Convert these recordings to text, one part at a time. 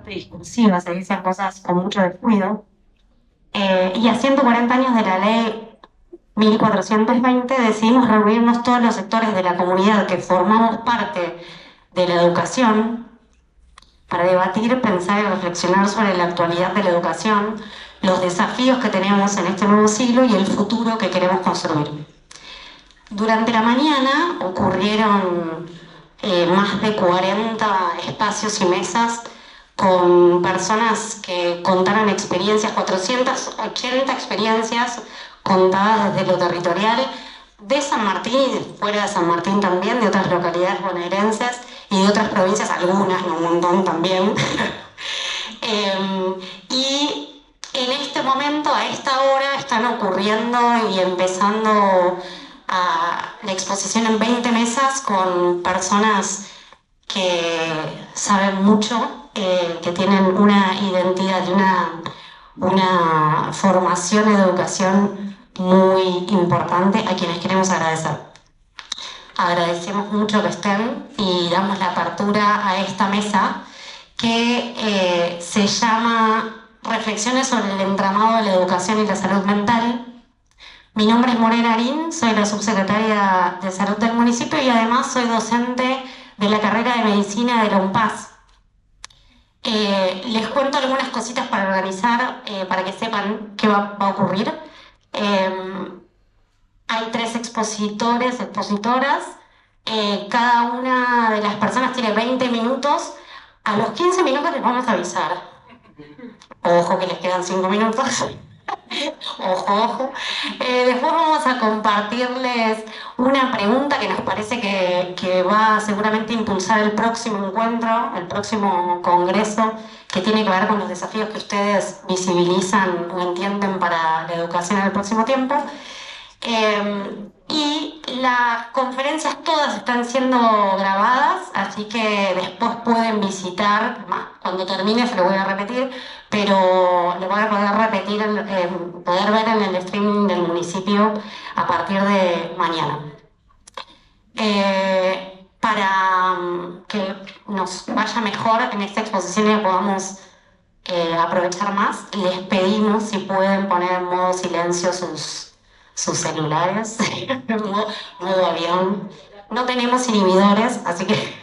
parte discursiva, se dicen cosas con mucho descuido. Y a 140 años de la ley 1420 decidimos reunirnos todos los sectores de la comunidad que formamos parte de la educación para debatir, pensar y reflexionar sobre la actualidad de la educación, los desafíos que tenemos en este nuevo siglo y el futuro que queremos construir. Durante la mañana ocurrieron más de 40 espacios y mesas con personas que contaron experiencias, 480 experiencias contadas desde lo territorial, de San Martín y fuera de San Martín también, de otras localidades bonaerenses y de otras provincias, algunas, no un montón también. Y en este momento, a esta hora, están ocurriendo y empezando la exposición en 20 mesas con personas que saben mucho, que tienen una identidad y una formación en educación muy importante, a quienes queremos agradecer. Agradecemos mucho que estén y damos la apertura a esta mesa que se llama Reflexiones sobre el entramado de la educación y la salud mental. Mi nombre es Morena Arín, soy la subsecretaria de Salud del municipio y además soy docente de la carrera de Medicina de la UNPAS. Les cuento algunas cositas para organizar, para que sepan qué va a ocurrir. Hay 3 expositores, expositoras. Cada una de las personas tiene 20 minutos. A los 15 minutos les vamos a avisar. Ojo que les quedan 5 minutos. Ojo, ojo. Después vamos a compartirles una pregunta que nos parece que va seguramente a impulsar el próximo encuentro, el próximo congreso, que tiene que ver con los desafíos que ustedes visibilizan o entienden para la educación en el próximo tiempo. Y las conferencias todas están siendo grabadas, así que después pueden visitar, cuando termine se lo voy a repetir, pero lo van a poder repetir, poder ver en el streaming del municipio a partir de mañana. Para que nos vaya mejor en esta exposición y que podamos aprovechar más, les pedimos si pueden poner en modo silencio sus celulares, modo avión. No tenemos inhibidores, así que...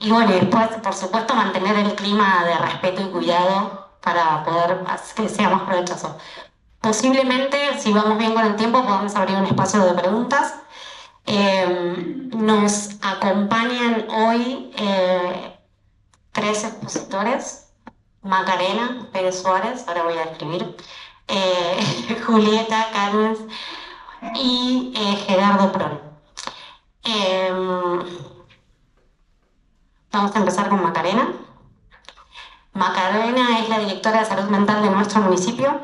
y bueno, después, por supuesto, mantener el clima de respeto y cuidado para poder hacer que sea más provechoso. Posiblemente, si vamos bien con el tiempo, podamos abrir un espacio de preguntas. Nos acompañan hoy 3 expositores. Macarena Pérez Suárez, ahora voy a escribir, Julieta Carnes y Gerardo Prol. Vamos a empezar con Macarena. Macarena es la directora de salud mental de nuestro municipio.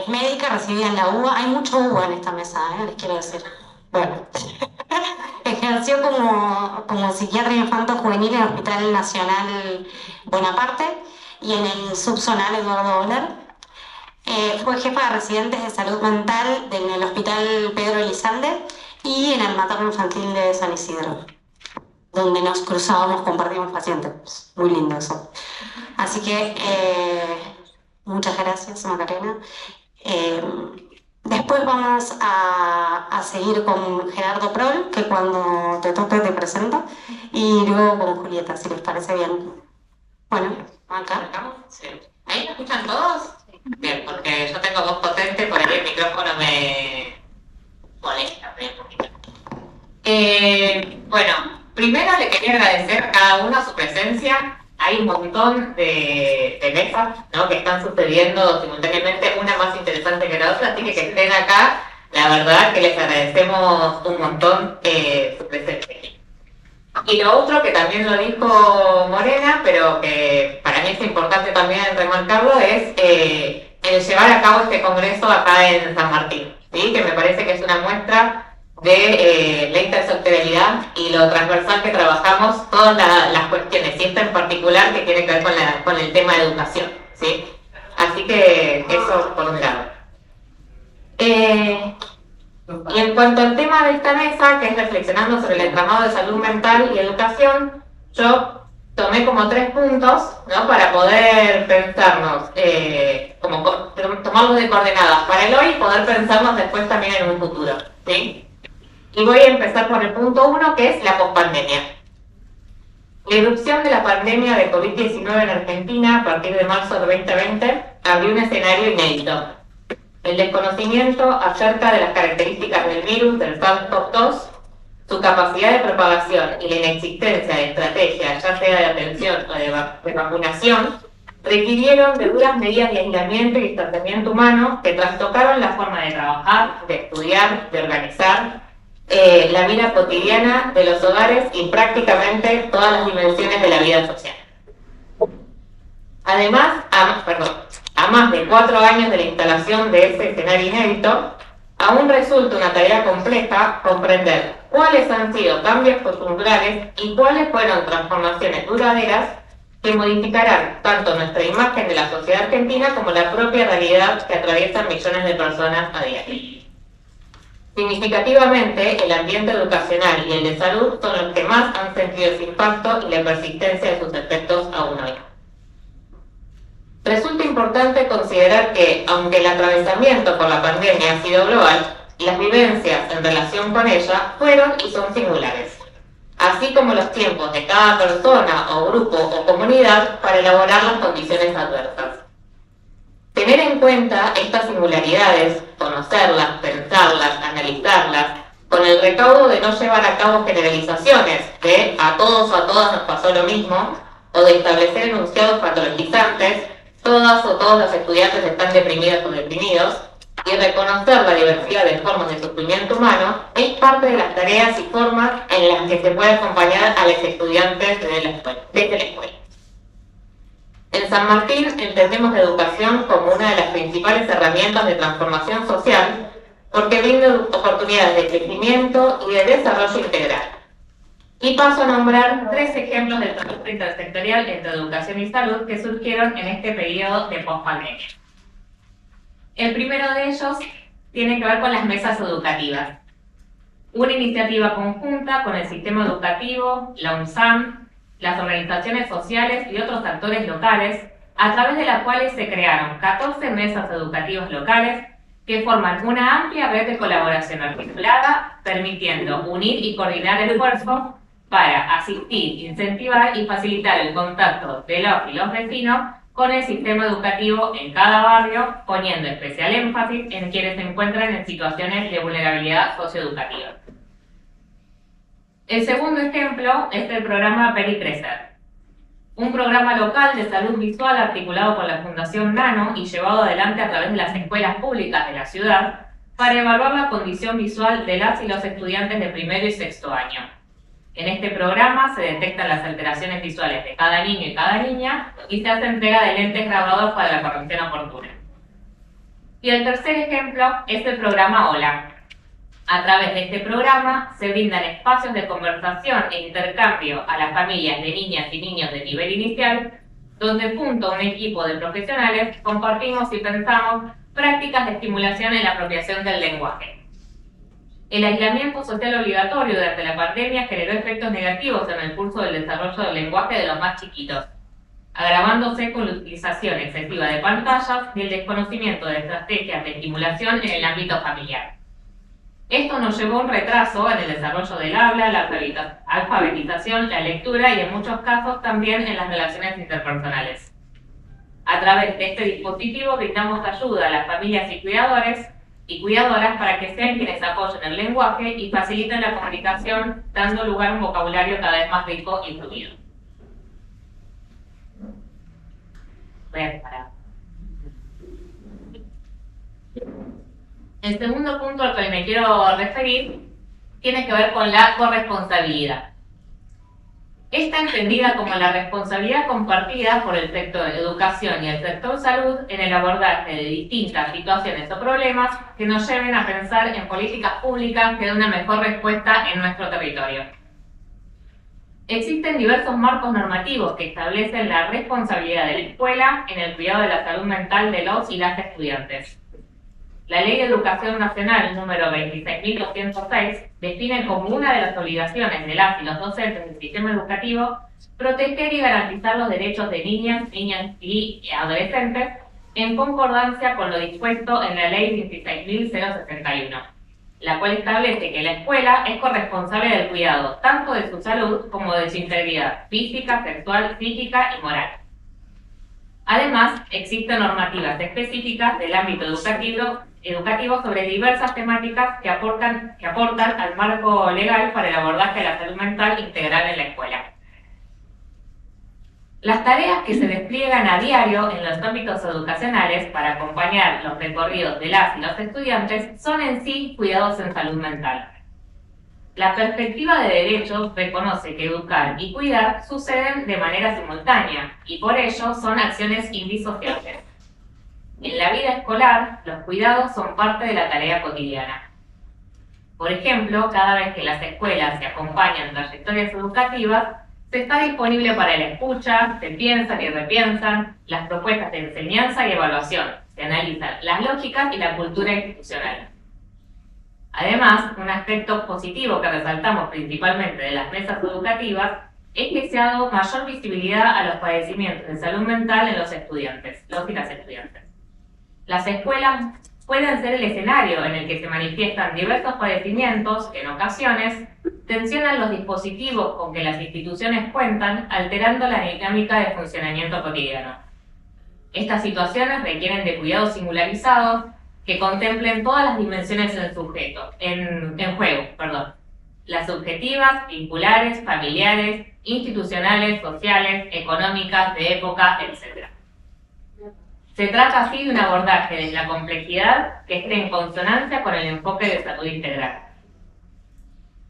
Médica recibida en la UBA. Hay mucho UBA en esta mesa, les quiero decir. Bueno. Ejerció como psiquiatra infanto juvenil en el Hospital Nacional Bonaparte y en el subzonal Eduardo Oller. Fue jefa de residentes de salud mental en el Hospital Pedro Elizalde y en el materno infantil de San Isidro, donde nos cruzábamos, compartimos pacientes. Muy lindo eso. Así que muchas gracias, Macarena. Después vamos a seguir con Gerardo Prol, que cuando te toque te presento, y luego con Julieta, si les parece bien. Bueno, acá. Sí. ¿Ahí me escuchan todos? Bien, porque yo tengo voz potente, por ahí el micrófono me molesta un poquito. Bueno, primero le quería agradecer a cada uno su presencia. Hay un montón de mesas, ¿no?, que están sucediendo simultáneamente, una más interesante que la otra, así que estén acá, la verdad que les agradecemos un montón su presencia. Y lo otro, que también lo dijo Morena, pero que para mí es importante también remarcarlo, es el llevar a cabo este congreso acá en San Martín, ¿sí?, que me parece que es una muestra de la intersectorialidad y lo transversal que trabajamos todas las cuestiones, y esta en particular que tiene que ver con el tema de educación, ¿sí? Así que eso por un lado. Y en cuanto al tema tema de esta mesa, que es reflexionando sobre el entramado de salud mental y educación, yo tomé como 3 puntos, ¿no? Para poder pensarnos, tomarlos de coordenadas para el hoy y poder pensarnos después también en un futuro, ¿sí? Y voy a empezar por el punto 1, que es la pospandemia. La irrupción de la pandemia de COVID-19 en Argentina a partir de marzo de 2020 abrió un escenario inédito. El desconocimiento acerca de las características del virus del SARS-CoV-2, su capacidad de propagación y la inexistencia de estrategias, ya sea de atención o de vacunación, requirieron de duras medidas de aislamiento y distanciamiento humano que trastocaron la forma de trabajar, de estudiar, de organizar la vida cotidiana de los hogares y prácticamente todas las dimensiones de la vida social. Además, a más de 4 años de la instalación de ese escenario inédito, aún resulta una tarea compleja comprender cuáles han sido cambios culturales y cuáles fueron transformaciones duraderas que modificarán tanto nuestra imagen de la sociedad argentina como la propia realidad que atraviesan millones de personas a diario. Significativamente, el ambiente educacional y el de salud son los que más han sentido ese impacto y la persistencia de sus efectos aún hoy. Resulta importante considerar que, aunque el atravesamiento por la pandemia ha sido global, las vivencias en relación con ella fueron y son singulares, así como los tiempos de cada persona o grupo o comunidad para elaborar las condiciones adversas. Tener en cuenta estas singularidades, conocerlas, pensarlas, analizarlas, con el recaudo de no llevar a cabo generalizaciones de a todos o a todas nos pasó lo mismo, o de establecer enunciados patologizantes, todas o todos los estudiantes están deprimidos o deprimidos, y reconocer la diversidad de formas de sufrimiento humano es parte de las tareas y formas en las que se puede acompañar a los estudiantes desde la escuela. En San Martín entendemos la educación como una de las principales herramientas de transformación social porque brinda oportunidades de crecimiento y de desarrollo integral. Y paso a nombrar 3 ejemplos del trabajo intersectorial entre educación y salud que surgieron en este periodo de pospandemia. El primero de ellos tiene que ver con las mesas educativas. Una iniciativa conjunta con el sistema educativo, la UNSAM, las organizaciones sociales y otros actores locales, a través de las cuales se crearon 14 mesas educativas locales que forman una amplia red de colaboración articulada, permitiendo unir y coordinar esfuerzos para asistir, incentivar y facilitar el contacto de los y los vecinos con el sistema educativo en cada barrio, poniendo especial énfasis en quienes se encuentran en situaciones de vulnerabilidad socioeducativa. El segundo ejemplo es el programa Pericrecer, un programa local de salud visual articulado por la Fundación Nano y llevado adelante a través de las escuelas públicas de la ciudad para evaluar la condición visual de las y los estudiantes de primero y sexto año. En este programa se detectan las alteraciones visuales de cada niño y cada niña y se hace entrega de lentes graduados para la corrección oportuna. Y el tercer ejemplo es el programa Hola. A través de este programa se brindan espacios de conversación e intercambio a las familias de niñas y niños de nivel inicial, donde junto a un equipo de profesionales compartimos y pensamos prácticas de estimulación en la apropiación del lenguaje. El aislamiento social obligatorio durante la pandemia generó efectos negativos en el curso del desarrollo del lenguaje de los más chiquitos, agravándose con la utilización excesiva de pantallas y el desconocimiento de estrategias de estimulación en el ámbito familiar. Esto nos llevó a un retraso en el desarrollo del habla, la alfabetización, la lectura y en muchos casos también en las relaciones interpersonales. A través de este dispositivo brindamos ayuda a las familias y cuidadores y cuidadoras para que sean quienes apoyen el lenguaje y faciliten la comunicación, dando lugar a un vocabulario cada vez más rico y fluido. Voy a parar. El segundo punto al que me quiero referir tiene que ver con la corresponsabilidad. Está entendida como la responsabilidad compartida por el sector educación y el sector salud en el abordaje de distintas situaciones o problemas que nos lleven a pensar en políticas públicas que den una mejor respuesta en nuestro territorio. Existen diversos marcos normativos que establecen la responsabilidad de la escuela en el cuidado de la salud mental de los y las estudiantes. La Ley de Educación Nacional número 26.206 define como una de las obligaciones de las y los docentes del sistema educativo proteger y garantizar los derechos de niñas y adolescentes en concordancia con lo dispuesto en la Ley 16.061, la cual establece que la escuela es corresponsable del cuidado tanto de su salud como de su integridad física, sexual, psíquica y moral. Además, existen normativas específicas del ámbito educativo sobre diversas temáticas que aportan al marco legal para el abordaje de la salud mental integral en la escuela. Las tareas que se despliegan a diario en los ámbitos educacionales para acompañar los recorridos de las y los estudiantes son en sí cuidados en salud mental. La perspectiva de derechos reconoce que educar y cuidar suceden de manera simultánea y por ello son acciones indisociables. En la vida escolar, los cuidados son parte de la tarea cotidiana. Por ejemplo, cada vez que las escuelas se acompañan trayectorias educativas, se está disponible para la escucha, se piensan y repiensan las propuestas de enseñanza y evaluación, se analizan las lógicas y la cultura institucional. Además, un aspecto positivo que resaltamos principalmente de las mesas educativas es que se ha dado mayor visibilidad a los padecimientos de salud mental en los estudiantes, los y las estudiantes. Las escuelas pueden ser el escenario en el que se manifiestan diversos padecimientos que en ocasiones tensionan los dispositivos con que las instituciones cuentan, alterando la dinámica de funcionamiento cotidiano. Estas situaciones requieren de cuidados singularizados que contemplen todas las dimensiones en juego, las subjetivas, vinculares, familiares, institucionales, sociales, económicas, de época, etc. Se trata así de un abordaje desde la complejidad que esté en consonancia con el enfoque de salud integral.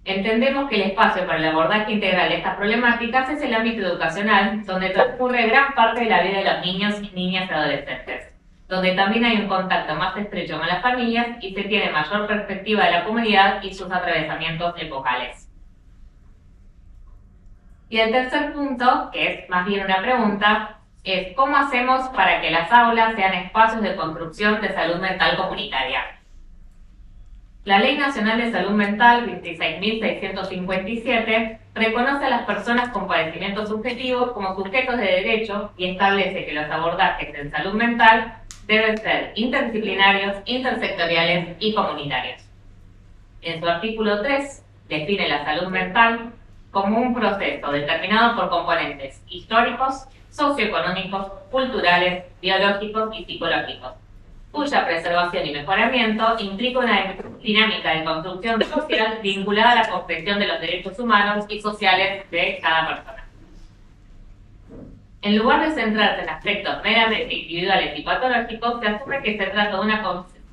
Entendemos que el espacio para el abordaje integral de estas problemáticas es el ámbito educacional, donde transcurre gran parte de la vida de los niños, niñas y adolescentes, donde también hay un contacto más estrecho con las familias y se tiene mayor perspectiva de la comunidad y sus atravesamientos epocales. Y el tercer punto, que es más bien una pregunta, es ¿cómo hacemos para que las aulas sean espacios de construcción de salud mental comunitaria? La Ley Nacional de Salud Mental 26.657 reconoce a las personas con padecimientos subjetivos como sujetos de derecho y establece que los abordajes en salud mental deben ser interdisciplinarios, intersectoriales y comunitarios. En su artículo 3 define la salud mental como un proceso determinado por componentes históricos, socioeconómicos, culturales, biológicos y psicológicos, cuya preservación y mejoramiento implica una dinámica de construcción social vinculada a la comprensión de los derechos humanos y sociales de cada persona. En lugar de centrarse en aspectos meramente individuales y patológicos, se asume que se trata de una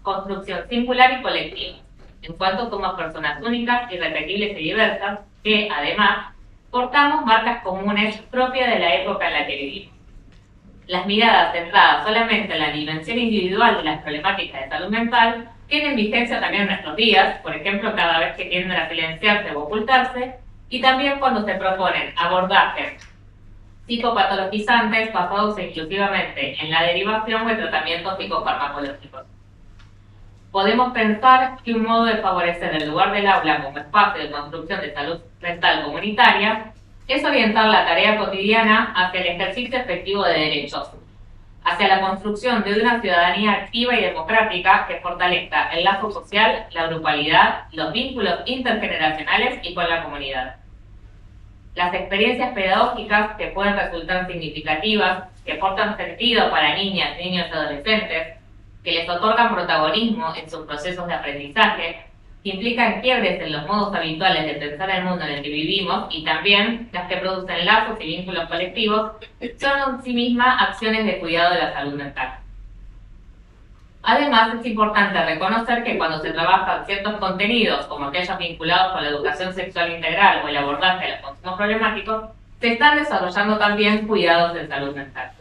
construcción singular y colectiva, en cuanto somos personas únicas, irrepetibles y diversas, que, además, portamos marcas comunes propias de la época en la que vivimos. Las miradas centradas solamente en la dimensión individual de las problemáticas de salud mental tienen vigencia también en nuestros días, por ejemplo, cada vez que tienden a silenciarse o ocultarse, y también cuando se proponen abordajes psicopatologizantes basados exclusivamente en la derivación o el tratamiento psicofarmacológicos. Podemos pensar que un modo de favorecer el lugar del aula como espacio de construcción de salud mental comunitaria es orientar la tarea cotidiana hacia el ejercicio efectivo de derechos, hacia la construcción de una ciudadanía activa y democrática que fortalezca el lazo social, la grupalidad, los vínculos intergeneracionales y con la comunidad. Las experiencias pedagógicas que pueden resultar significativas, que aportan sentido para niñas, niños y adolescentes, que les otorgan protagonismo en sus procesos de aprendizaje, que implican quiebres en los modos habituales de pensar el mundo en el que vivimos y también las que producen lazos y vínculos colectivos, son en sí mismas acciones de cuidado de la salud mental. Además, es importante reconocer que cuando se trabajan ciertos contenidos, como aquellos vinculados con la educación sexual integral o el abordaje de los consumos problemáticos, se están desarrollando también cuidados de salud mental.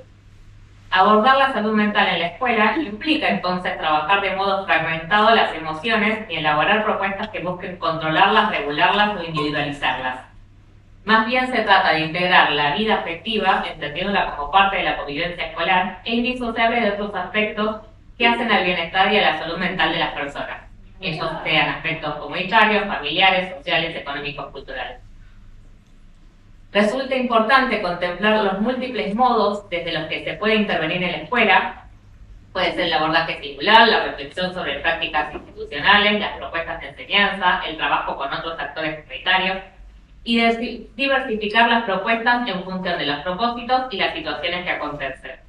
Abordar la salud mental en la escuela implica entonces trabajar de modo fragmentado las emociones y elaborar propuestas que busquen controlarlas, regularlas o individualizarlas. Más bien se trata de integrar la vida afectiva, entendiéndola como parte de la convivencia escolar, e indisociable de otros aspectos que hacen al bienestar y a la salud mental de las personas, esos sean aspectos comunitarios, familiares, sociales, económicos, culturales. Resulta importante contemplar los múltiples modos desde los que se puede intervenir en la escuela. Puede ser el abordaje singular, la reflexión sobre prácticas institucionales, las propuestas de enseñanza, el trabajo con otros actores comunitarios y diversificar las propuestas en función de los propósitos y las situaciones que acontecen.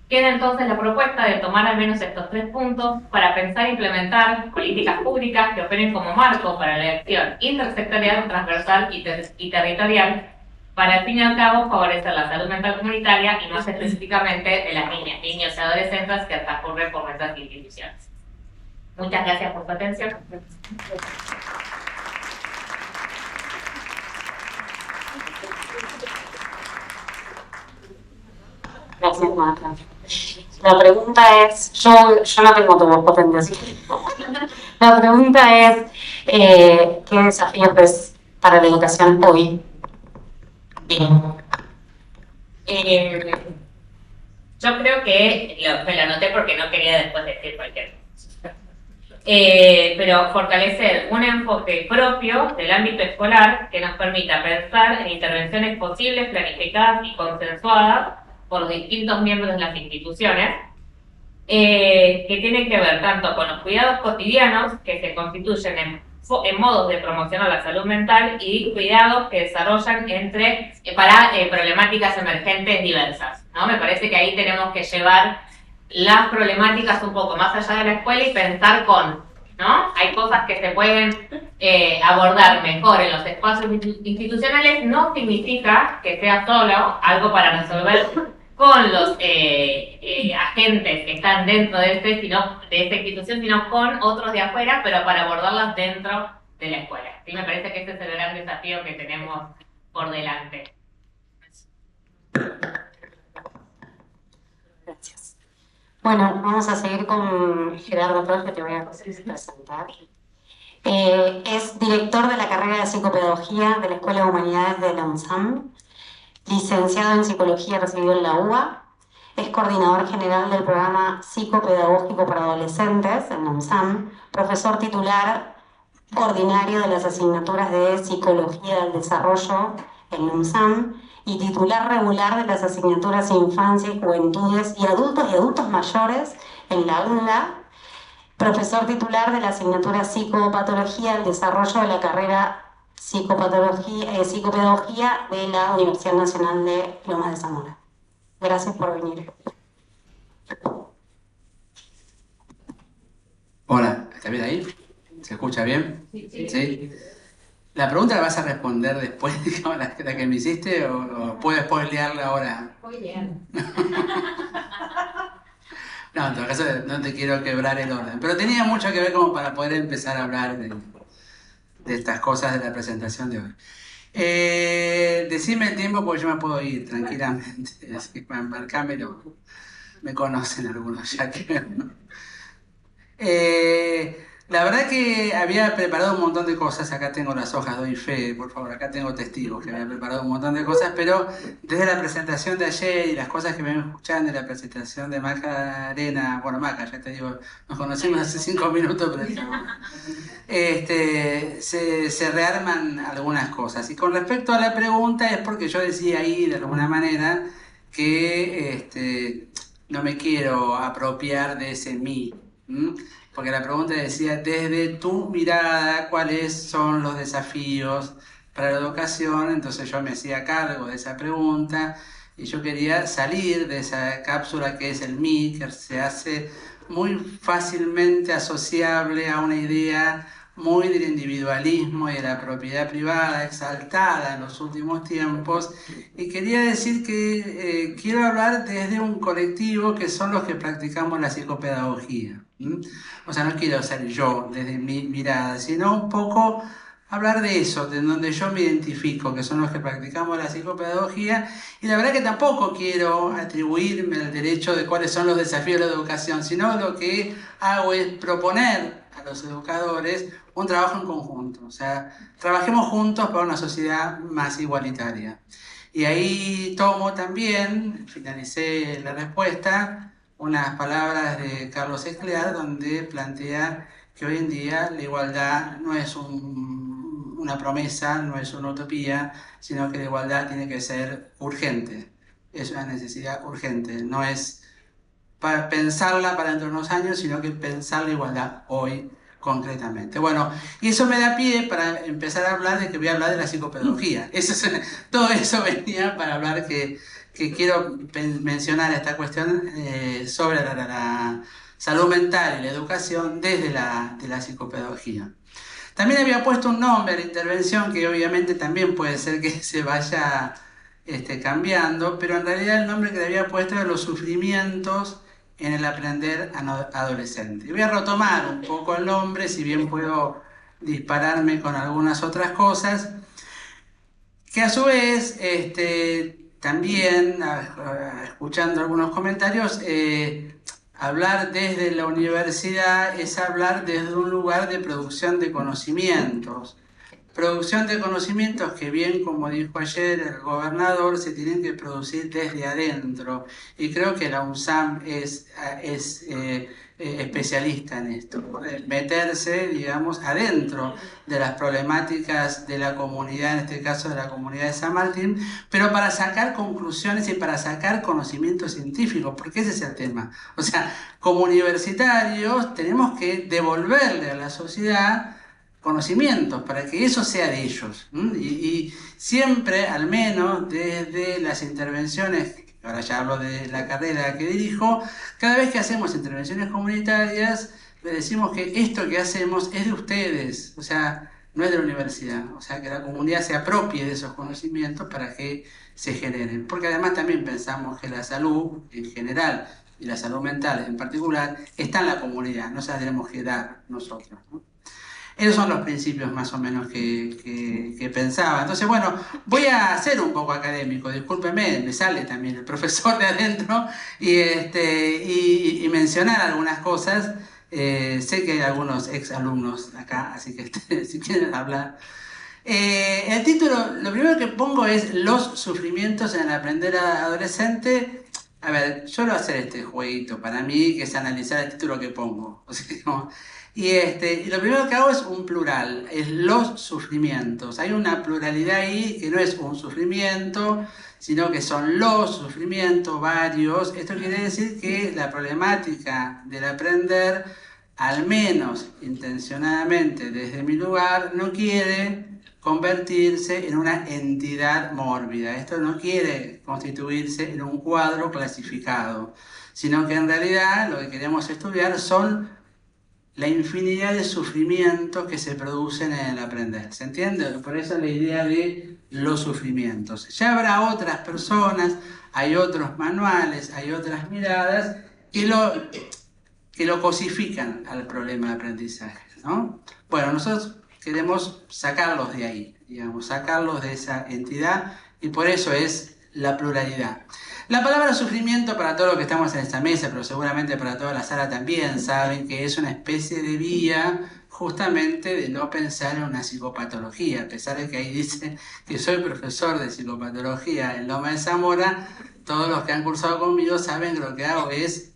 Queda entonces la propuesta de tomar al menos estos 3 puntos para pensar e implementar políticas públicas que operen como marco para la acción intersectorial, transversal y territorial para, al fin y al cabo, favorecer la salud mental comunitaria y más específicamente de las niñas, niños y adolescentes que transcurren por nuestras instituciones. Muchas gracias por su atención. Gracias, Marta. La pregunta es, yo no tengo tu voz potente, así que la pregunta es, ¿qué desafíos ves para la educación hoy? Bien. Yo creo que, me lo anoté porque no quería después decir cualquier cosa. Pero fortalecer un enfoque propio del ámbito escolar que nos permita pensar en intervenciones posibles, planificadas y consensuadas por los distintos miembros de las instituciones, que tienen que ver tanto con los cuidados cotidianos que se constituyen en modos de promocionar la salud mental y cuidados que desarrollan para problemáticas emergentes diversas, ¿no? Me parece que ahí tenemos que llevar las problemáticas un poco más allá de la escuela y pensar ¿no? Hay cosas que se pueden abordar mejor en los espacios institucionales, no significa que sea solo algo para resolver con los agentes que están dentro de esta institución, sino con otros de afuera, pero para abordarlas dentro de la escuela. Sí, me parece que ese es el gran desafío que tenemos por delante. Gracias. Bueno, vamos a seguir con Gerardo Flores, que te voy a presentar. Es director de la carrera de Psicopedagogía de la Escuela de Humanidades de la UNSAM, licenciado en Psicología recibido en la UBA, es coordinador general del programa psicopedagógico para adolescentes en la UNSAM, profesor titular ordinario de las asignaturas de Psicología del Desarrollo en la UNSAM y titular regular de las asignaturas Infancia y Juventudes y Adultos Mayores en la UNLA, profesor titular de la asignatura Psicopatología del Desarrollo de la carrera Psicopedagogía de la Universidad Nacional de Lomas de Zamora. Gracias por venir. Hola, ¿está bien ahí? ¿Se escucha bien? Sí. ¿La pregunta la vas a responder después de la que me hiciste o puedo spoilearla ahora? Spoilear. No, en todo caso no te quiero quebrar el orden, pero tenía mucho que ver como para poder empezar a hablar de estas cosas de la presentación de hoy. Decime el tiempo porque yo me puedo ir tranquilamente, así que marcámelo. Me conocen algunos ya que... La verdad que había preparado un montón de cosas, acá tengo las hojas, doy fe, por favor, acá tengo testigos que había preparado un montón de cosas, pero desde la presentación de ayer y las cosas que me escuchan de la presentación de Maca Arena, bueno, Maca, ya te digo, nos conocimos hace 5 minutos, pero se rearman algunas cosas. Y con respecto a la pregunta es porque yo decía ahí de alguna manera que no me quiero apropiar de ese mí. Porque la pregunta decía, desde tu mirada, ¿cuáles son los desafíos para la educación? Entonces yo me hacía cargo de esa pregunta y yo quería salir de esa cápsula que es el mí, que se hace muy fácilmente asociable a una idea muy del individualismo y de la propiedad privada exaltada en los últimos tiempos, y quería decir que quiero hablar desde un colectivo que son los que practicamos la psicopedagogía. O sea, no quiero ser yo desde mi mirada, sino un poco hablar de eso, de donde yo me identifico, que son los que practicamos la psicopedagogía, y la verdad que tampoco quiero atribuirme el derecho de cuáles son los desafíos de la educación, sino lo que hago es proponer a los educadores un trabajo en conjunto, o sea, trabajemos juntos para una sociedad más igualitaria. Y ahí tomo también, finalicé la respuesta, unas palabras de Carlos Esclear donde plantea que hoy en día la igualdad no es una promesa, no es una utopía, sino que la igualdad tiene que ser urgente. Es una necesidad urgente, no es para pensarla para dentro de unos años, sino que pensar la igualdad hoy concretamente. Bueno, y eso me da pie para empezar a hablar de que voy a hablar de la psicopedagogía. Todo eso venía para hablar que quiero mencionar esta cuestión sobre la salud mental y la educación desde de la psicopedagogía. También había puesto un nombre a la intervención que obviamente también puede ser que se vaya cambiando, pero en realidad el nombre que le había puesto era los sufrimientos en el aprender adolescente. Y voy a retomar un poco el nombre, si bien puedo dispararme con algunas otras cosas, que a su vez también, escuchando algunos comentarios, hablar desde la universidad es hablar desde un lugar de producción de conocimientos. Producción de conocimientos que bien, como dijo ayer el gobernador, se tienen que producir desde adentro. Y creo que la UNSAM es especialista en esto, meterse, digamos, adentro de las problemáticas de la comunidad, en este caso de la comunidad de San Martín, pero para sacar conclusiones y para sacar conocimiento científico, porque ese es el tema. O sea, como universitarios tenemos que devolverle a la sociedad conocimientos para que eso sea de ellos. Y siempre, al menos desde las intervenciones, ahora ya hablo de la carrera que dirijo, cada vez que hacemos intervenciones comunitarias, le decimos que esto que hacemos es de ustedes, o sea, no es de la universidad, o sea, que la comunidad se apropie de esos conocimientos para que se generen, porque además también pensamos que la salud en general y la salud mental en particular está en la comunidad, no se la tenemos que dar nosotros, ¿no? Esos son los principios más o menos que pensaba. Entonces, bueno, voy a ser un poco académico, discúlpeme, me sale también el profesor de adentro y mencionar algunas cosas. Sé que hay algunos exalumnos acá, así que si quieren hablar. El título, lo primero que pongo es Los sufrimientos en el aprender adolescente. A ver, yo voy a hacer este jueguito para mí, que es analizar el título que pongo. O sea, y lo primero que hago es un plural, es los sufrimientos. Hay una pluralidad ahí que no es un sufrimiento, sino que son los sufrimientos, varios. Esto quiere decir que la problemática del aprender, al menos intencionadamente desde mi lugar, no quiere convertirse en una entidad mórbida. Esto no quiere constituirse en un cuadro clasificado, sino que en realidad lo que queremos estudiar son la infinidad de sufrimientos que se producen en el aprender. ¿Se entiende? Por eso la idea de los sufrimientos. Ya habrá otras personas, hay otros manuales, hay otras miradas que lo cosifican al problema de aprendizaje, ¿no? Bueno, nosotros queremos sacarlos de ahí, digamos, sacarlos de esa entidad, y por eso es la pluralidad. La palabra sufrimiento, para todos los que estamos en esta mesa, pero seguramente para toda la sala también, saben que es una especie de vía justamente de no pensar en una psicopatología, a pesar de que ahí dice que soy profesor de psicopatología en Loma de Zamora. Todos los que han cursado conmigo saben que lo que hago es,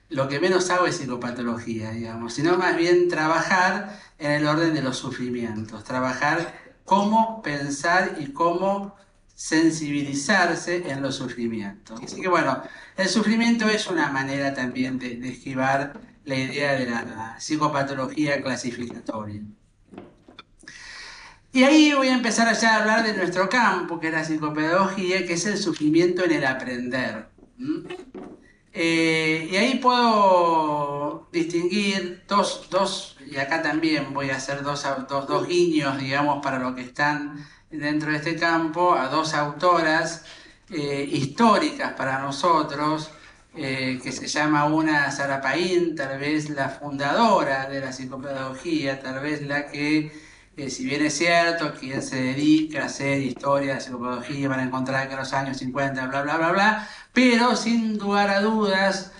lo que menos hago es psicopatología, digamos, sino más bien trabajar en el orden de los sufrimientos, trabajar cómo pensar y cómo sensibilizarse en los sufrimientos. Así que bueno, el sufrimiento es una manera también de esquivar la idea de la psicopatología clasificatoria. Y ahí voy a empezar ya a hablar de nuestro campo, que es la psicopedagogía, que es el sufrimiento en el aprender. Y ahí puedo distinguir dos, y acá también voy a hacer dos guiños, digamos, para los que están dentro de este campo, a dos autoras históricas para nosotros, que se llama una Sarah Paín, tal vez la fundadora de la psicopedagogía, tal vez la que, si bien es cierto, quien se dedica a hacer historia de psicopedagogía van a encontrar que en los años 50, bla, bla, bla, bla, pero sin lugar a dudas,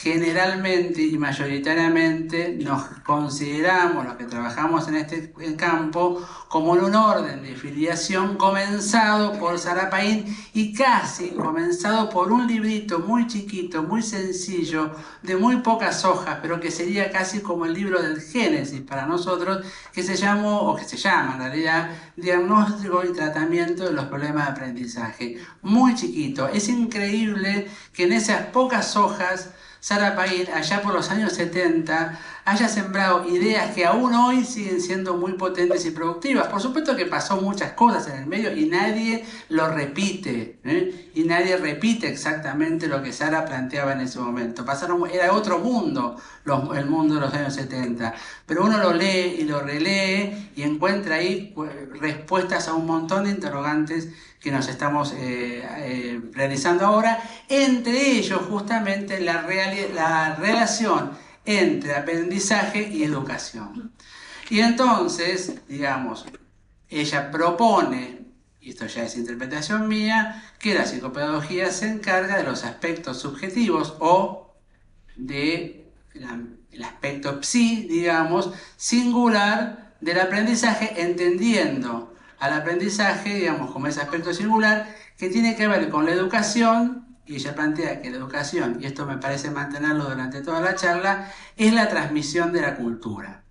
generalmente y mayoritariamente nos consideramos, los que trabajamos en este campo, como en un orden de filiación comenzado por Sarapaín y casi comenzado por un librito muy chiquito, muy sencillo, de muy pocas hojas, pero que sería casi como el libro del Génesis para nosotros, que se llamó, o que se llama en realidad, Diagnóstico y Tratamiento de los Problemas de Aprendizaje. Muy chiquito. Es increíble que en esas pocas hojas Sarapaín, allá por los años 70, haya sembrado ideas que aún hoy siguen siendo muy potentes y productivas. Por supuesto que pasó muchas cosas en el medio y nadie lo repite, y nadie repite exactamente lo que Sara planteaba en ese momento. Era otro mundo, el mundo de los años 70, pero uno lo lee y lo relee y encuentra ahí respuestas a un montón de interrogantes que nos estamos realizando ahora, entre ellos justamente la relación entre aprendizaje y educación. Y entonces, digamos, ella propone, y esto ya es interpretación mía, que la psicopedagogía se encarga de los aspectos subjetivos o de el aspecto psi, digamos, singular del aprendizaje, entendiendo al aprendizaje, digamos, como ese aspecto singular que tiene que ver con la educación, y ella plantea que la educación, y esto me parece mantenerlo durante toda la charla, es la transmisión de la cultura.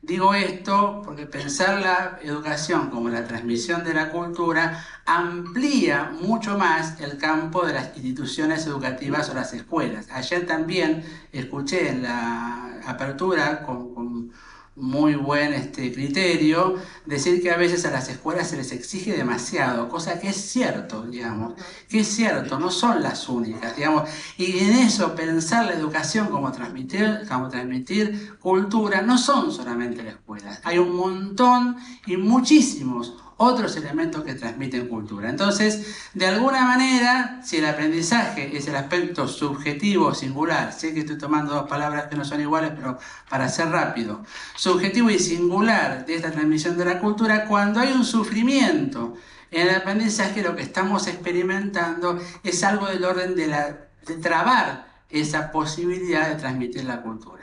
Digo esto porque pensar la educación como la transmisión de la cultura amplía mucho más el campo de las instituciones educativas o las escuelas. Ayer también escuché en la apertura con muy buen criterio decir que a veces a las escuelas se les exige demasiado, cosa que es cierto, digamos, que es cierto, no son las únicas, digamos, y en eso pensar la educación como transmitir cultura no son solamente las escuelas, hay un montón y muchísimos otros elementos que transmiten cultura. Entonces, de alguna manera, si el aprendizaje es el aspecto subjetivo singular, sé que estoy tomando dos palabras que no son iguales, pero para ser rápido, subjetivo y singular de esta transmisión de la cultura, cuando hay un sufrimiento en el aprendizaje, lo que estamos experimentando es algo del orden de trabar esa posibilidad de transmitir la cultura.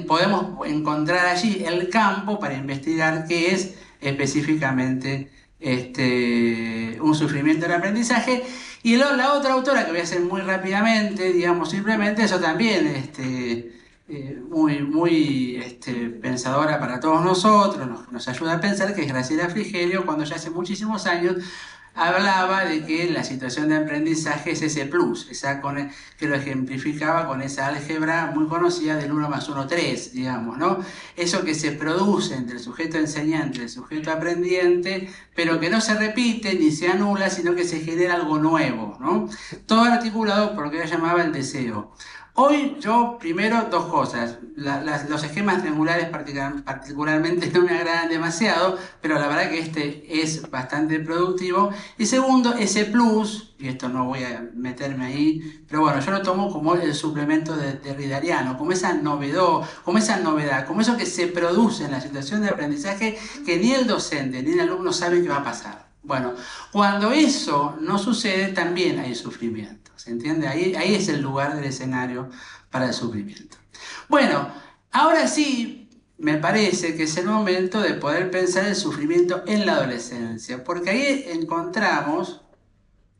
Podemos encontrar allí el campo para investigar qué es específicamente un sufrimiento del aprendizaje. Y la otra autora, que voy a hacer muy rápidamente, digamos, simplemente eso también, muy pensadora para todos nosotros, nos ayuda a pensar, que es Graciela Frigerio, cuando ya hace muchísimos años hablaba de que la situación de aprendizaje es ese plus, que lo ejemplificaba con esa álgebra muy conocida del 1 más 1, 3, digamos, ¿no? Eso que se produce entre el sujeto enseñante y el sujeto aprendiente, pero que no se repite ni se anula, sino que se genera algo nuevo, ¿no? Todo articulado por lo que ella llamaba el deseo. Hoy yo, primero, dos cosas. Los esquemas triangulares particularmente no me agradan demasiado, pero la verdad que este es bastante productivo. Y segundo, ese plus, y esto no voy a meterme ahí, pero bueno, yo lo tomo como el suplemento derridariano, como esa novedad, como eso que se produce en la situación de aprendizaje que ni el docente ni el alumno saben qué va a pasar. Bueno, cuando eso no sucede, también hay sufrimiento. ¿Se entiende? Ahí es el lugar del escenario para el sufrimiento. Bueno, ahora sí me parece que es el momento de poder pensar el sufrimiento en la adolescencia, porque ahí encontramos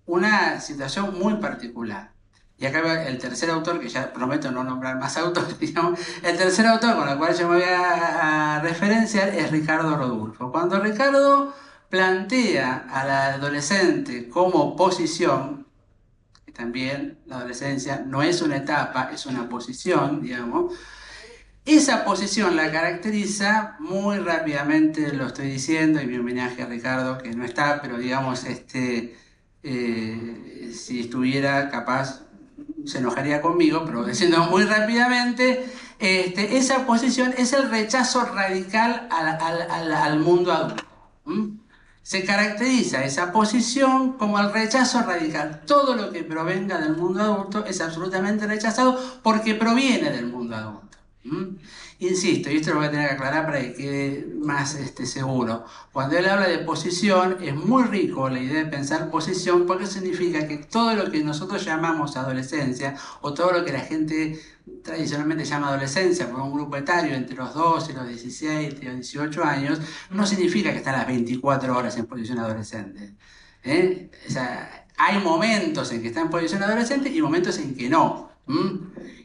una situación muy particular. Y acá veo el tercer autor, que ya prometo no nombrar más autores, digamos, el tercer autor con el cual yo me voy a referenciar es Ricardo Rodulfo. Cuando Ricardo plantea a la adolescente como posición, que también la adolescencia no es una etapa, es una posición, digamos, esa posición la caracteriza muy rápidamente, lo estoy diciendo, y mi homenaje a Ricardo, que no está, pero digamos, si estuviera capaz, se enojaría conmigo, pero diciendo muy rápidamente, esa posición es el rechazo radical al mundo adulto. Se caracteriza esa posición como el rechazo radical. Todo lo que provenga del mundo adulto es absolutamente rechazado porque proviene del mundo adulto. ¿Mm? Insisto, y esto lo voy a tener que aclarar para que quede más seguro. Cuando él habla de posición, es muy rico la idea de pensar posición porque significa que todo lo que nosotros llamamos adolescencia o todo lo que la gente tradicionalmente llama adolescencia por un grupo etario entre los 12 y los 16 y los 18 años, no significa que está las 24 horas en posición adolescente. O sea, hay momentos en que está en posición adolescente y momentos en que no.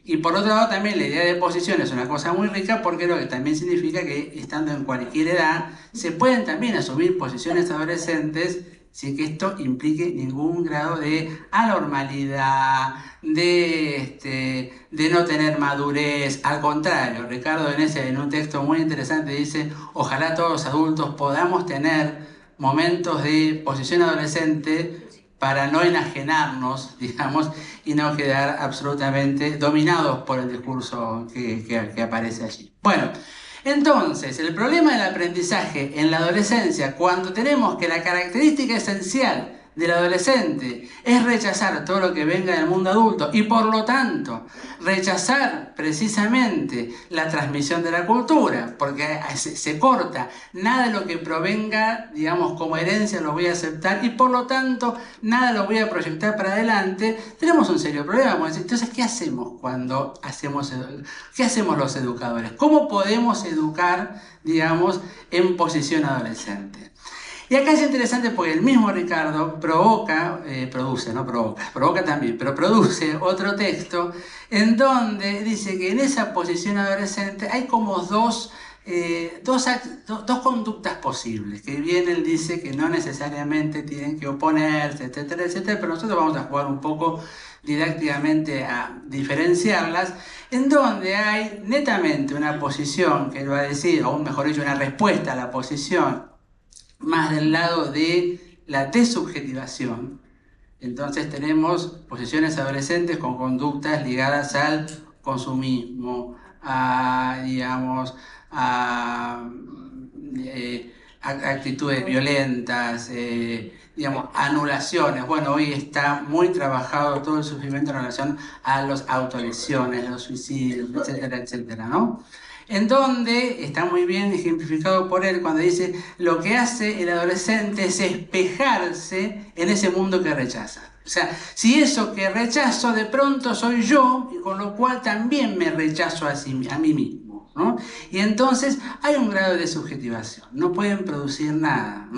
Y por otro lado también la idea de posición es una cosa muy rica porque lo que también significa que estando en cualquier edad se pueden también asumir posiciones adolescentes sin que esto implique ningún grado de anormalidad, de no tener madurez. Al contrario, Ricardo en un texto muy interesante dice, ojalá todos los adultos podamos tener momentos de posición adolescente para no enajenarnos, digamos, y no quedar absolutamente dominados por el discurso que aparece allí. Bueno, entonces, el problema del aprendizaje en la adolescencia, cuando tenemos que la característica esencial del adolescente es rechazar todo lo que venga del mundo adulto y por lo tanto rechazar precisamente la transmisión de la cultura, porque se corta, nada de lo que provenga, digamos, como herencia lo voy a aceptar y por lo tanto nada lo voy a proyectar para adelante, tenemos un serio problema. Entonces, ¿qué hacemos qué hacemos los educadores? ¿Cómo podemos educar, digamos, en posición adolescente? Y acá es interesante porque el mismo Ricardo provoca también, pero produce otro texto en donde dice que en esa posición adolescente hay como dos conductas posibles, que bien él dice que no necesariamente tienen que oponerse, etcétera, etcétera, pero nosotros vamos a jugar un poco didácticamente a diferenciarlas, en donde hay netamente una posición que él va a decir, o mejor dicho, una respuesta a la posición más del lado de la desubjetivación. Entonces tenemos posiciones adolescentes con conductas ligadas al consumismo, digamos, a actitudes violentas, digamos, anulaciones. Bueno, hoy está muy trabajado todo el sufrimiento en relación a las autolesiones, los suicidios, etcétera, etcétera, ¿no? En donde está muy bien ejemplificado por él cuando dice lo que hace el adolescente es espejarse en ese mundo que rechaza. O sea, si eso que rechazo de pronto soy yo, y con lo cual también me rechazo a mí mismo, ¿no? Y entonces hay un grado de subjetivación, no pueden producir nada.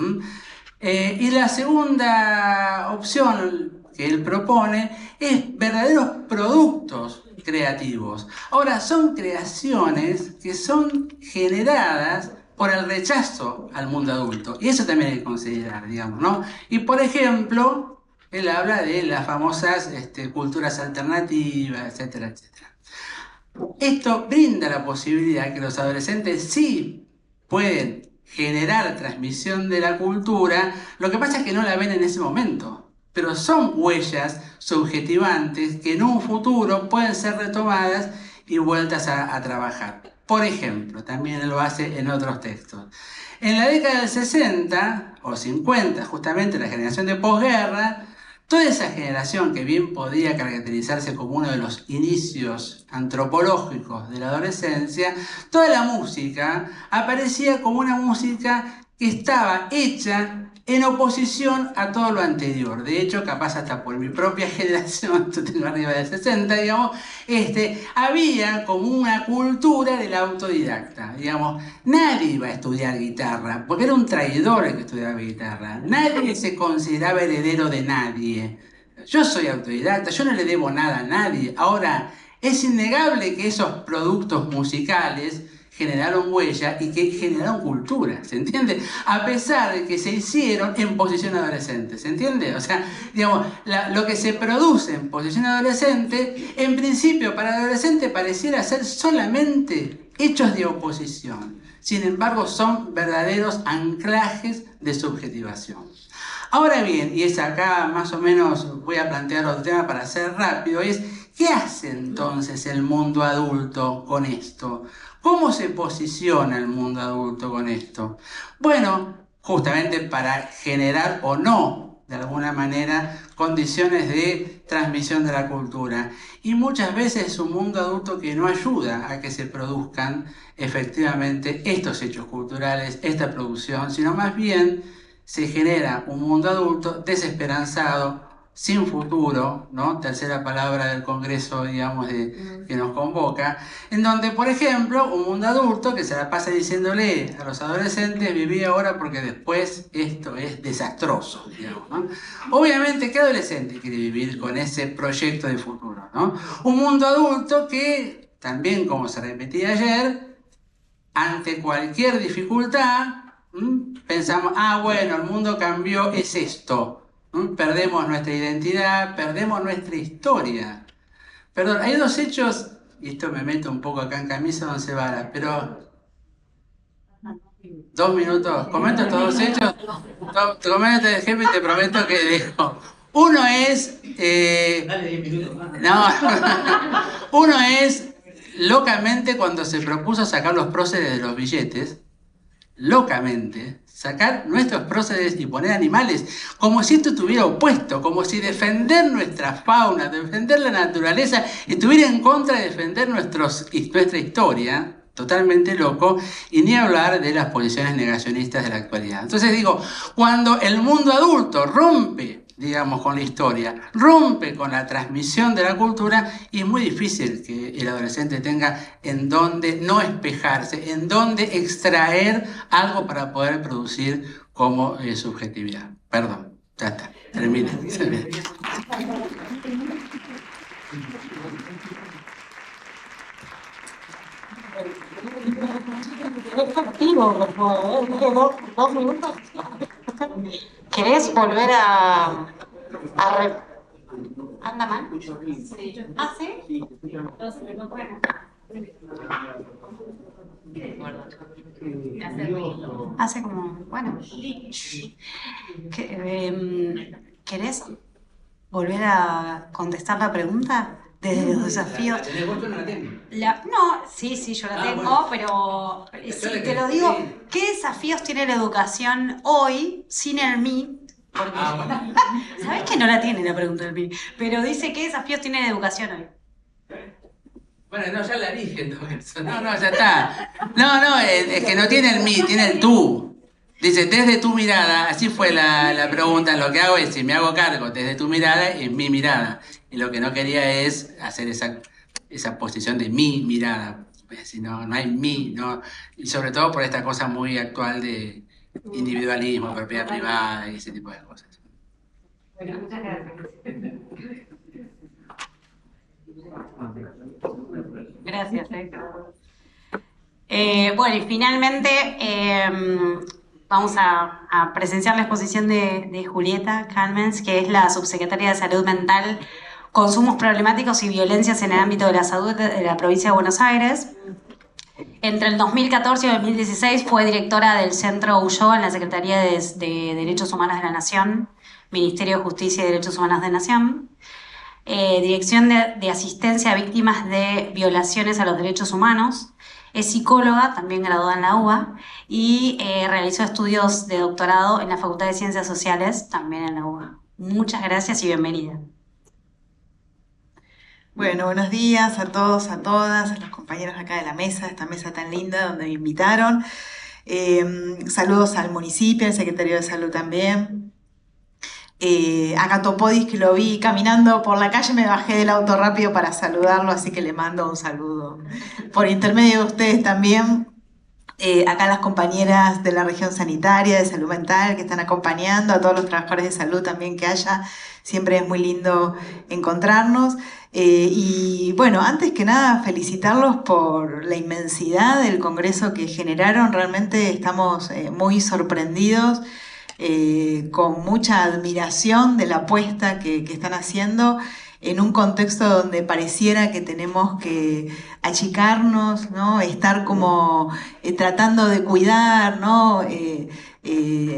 Y la segunda opción que él propone es verdaderos productos creativos. Ahora, son creaciones que son generadas por el rechazo al mundo adulto. Y eso también hay que considerar, digamos, ¿no? Y por ejemplo, él habla de las famosas culturas alternativas, etcétera, etcétera. Esto brinda la posibilidad que los adolescentes sí pueden generar transmisión de la cultura, lo que pasa es que no la ven en ese momento, pero son huellas subjetivantes que en un futuro pueden ser retomadas y vueltas a trabajar. Por ejemplo, también lo hace en otros textos. En la década del 60 o 50, justamente la generación de posguerra, toda esa generación que bien podía caracterizarse como uno de los inicios antropológicos de la adolescencia, toda la música aparecía como una música que estaba hecha en oposición a todo lo anterior. De hecho, capaz hasta por mi propia generación, yo tengo arriba de 60, digamos, había como una cultura del autodidacta, digamos. Nadie iba a estudiar guitarra, porque era un traidor el que estudiaba guitarra. Nadie se consideraba heredero de nadie. Yo soy autodidacta, yo no le debo nada a nadie. Ahora, es innegable que esos productos musicales generaron huella y que generaron cultura, ¿se entiende? A pesar de que se hicieron en posición adolescente, ¿se entiende? O sea, digamos, lo que se produce en posición adolescente, en principio para el adolescente pareciera ser solamente hechos de oposición. Sin embargo, son verdaderos anclajes de subjetivación. Ahora bien, y es acá más o menos voy a plantear otro tema para ser rápido, es ¿qué hace entonces el mundo adulto con esto? ¿Cómo se posiciona el mundo adulto con esto? Bueno, justamente para generar o no de alguna manera, condiciones de transmisión de la cultura. Y muchas veces es un mundo adulto que no ayuda a que se produzcan efectivamente estos hechos culturales, esta producción, sino más bien se genera un mundo adulto desesperanzado, sin futuro, ¿no? Tercera palabra del Congreso, digamos, que nos convoca, en donde, por ejemplo, un mundo adulto que se la pasa diciéndole a los adolescentes, viví ahora porque después esto es desastroso, digamos, ¿no? Obviamente, ¿qué adolescente quiere vivir con ese proyecto de futuro, ¿no? Un mundo adulto que, también como se repetía ayer, ante cualquier dificultad, pensamos, bueno, el mundo cambió, es esto. Perdemos nuestra identidad, perdemos nuestra historia. Perdón, hay dos hechos, y esto me meto un poco acá en camisa de once varas, pero 2 minutos, comento estos dos hechos, comento el jefe y te prometo que dejo. Uno es, uno es locamente cuando se propuso sacar los próceres de los billetes, locamente, sacar nuestros próceres y poner animales, como si esto estuviera opuesto, como si defender nuestra fauna, defender la naturaleza, estuviera en contra de defender nuestra historia, totalmente loco, y ni hablar de las posiciones negacionistas de la actualidad. Entonces digo, cuando el mundo adulto rompe, digamos, con la historia, rompe con la transmisión de la cultura, y es muy difícil que el adolescente tenga en dónde no espejarse, en dónde extraer algo para poder producir como subjetividad. Perdón, ya está, termine. Dos minutos. ¿Querés volver a ¿Anda mal? Sí. ¿Ah, sí? Hace como, bueno. ¿Querés volver a contestar la pregunta? Desde los desafíos. No, sí, yo la tengo, bueno. Pero sí, te lo digo, ¿qué desafíos tiene la educación hoy sin el MI? Porque, bueno. ¿Sabés que no la tiene la pregunta del MI? Pero dice, ¿qué desafíos tiene la educación hoy? Bueno, no, ya la dije todo eso. No, ya está. No, es que no tiene el MI, tiene el tú. Dice, desde tu mirada, así fue la pregunta, lo que hago es, si me hago cargo desde tu mirada, es mi mirada. Y lo que no quería es hacer esa posición de mi mirada. Si no hay mi, ¿no? Y sobre todo por esta cosa muy actual de individualismo, propiedad privada y ese tipo de cosas. Bueno, muchas gracias. Gracias, bueno, y finalmente vamos a presenciar la exposición de Julieta Calmens, que es la subsecretaria de Salud Mental, Consumos Problemáticos y Violencias en el ámbito de la salud de la provincia de Buenos Aires. Entre el 2014 y el 2016 fue directora del Centro Ulloa en la Secretaría de Derechos Humanos de la Nación, Ministerio de Justicia y Derechos Humanos de la Nación. Dirección de Asistencia a Víctimas de Violaciones a los Derechos Humanos. Es psicóloga, también graduada en la UBA, y realizó estudios de doctorado en la Facultad de Ciencias Sociales, también en la UBA. Muchas gracias y bienvenida. Bueno, buenos días a todos, a todas, a los compañeros acá de la mesa, esta mesa tan linda donde me invitaron. Saludos al municipio, al secretario de Salud también. A Catopodis, que lo vi caminando por la calle, me bajé del auto rápido para saludarlo, así que le mando un saludo por intermedio de ustedes también. Acá las compañeras de la región sanitaria, de salud mental, que están acompañando, a todos los trabajadores de salud también que haya, siempre es muy lindo encontrarnos. Y bueno, antes que nada felicitarlos por la inmensidad del congreso que generaron, realmente estamos muy sorprendidos, con mucha admiración de la apuesta que están haciendo en un contexto donde pareciera que tenemos que achicarnos, ¿no? Estar como tratando de cuidar, ¿no?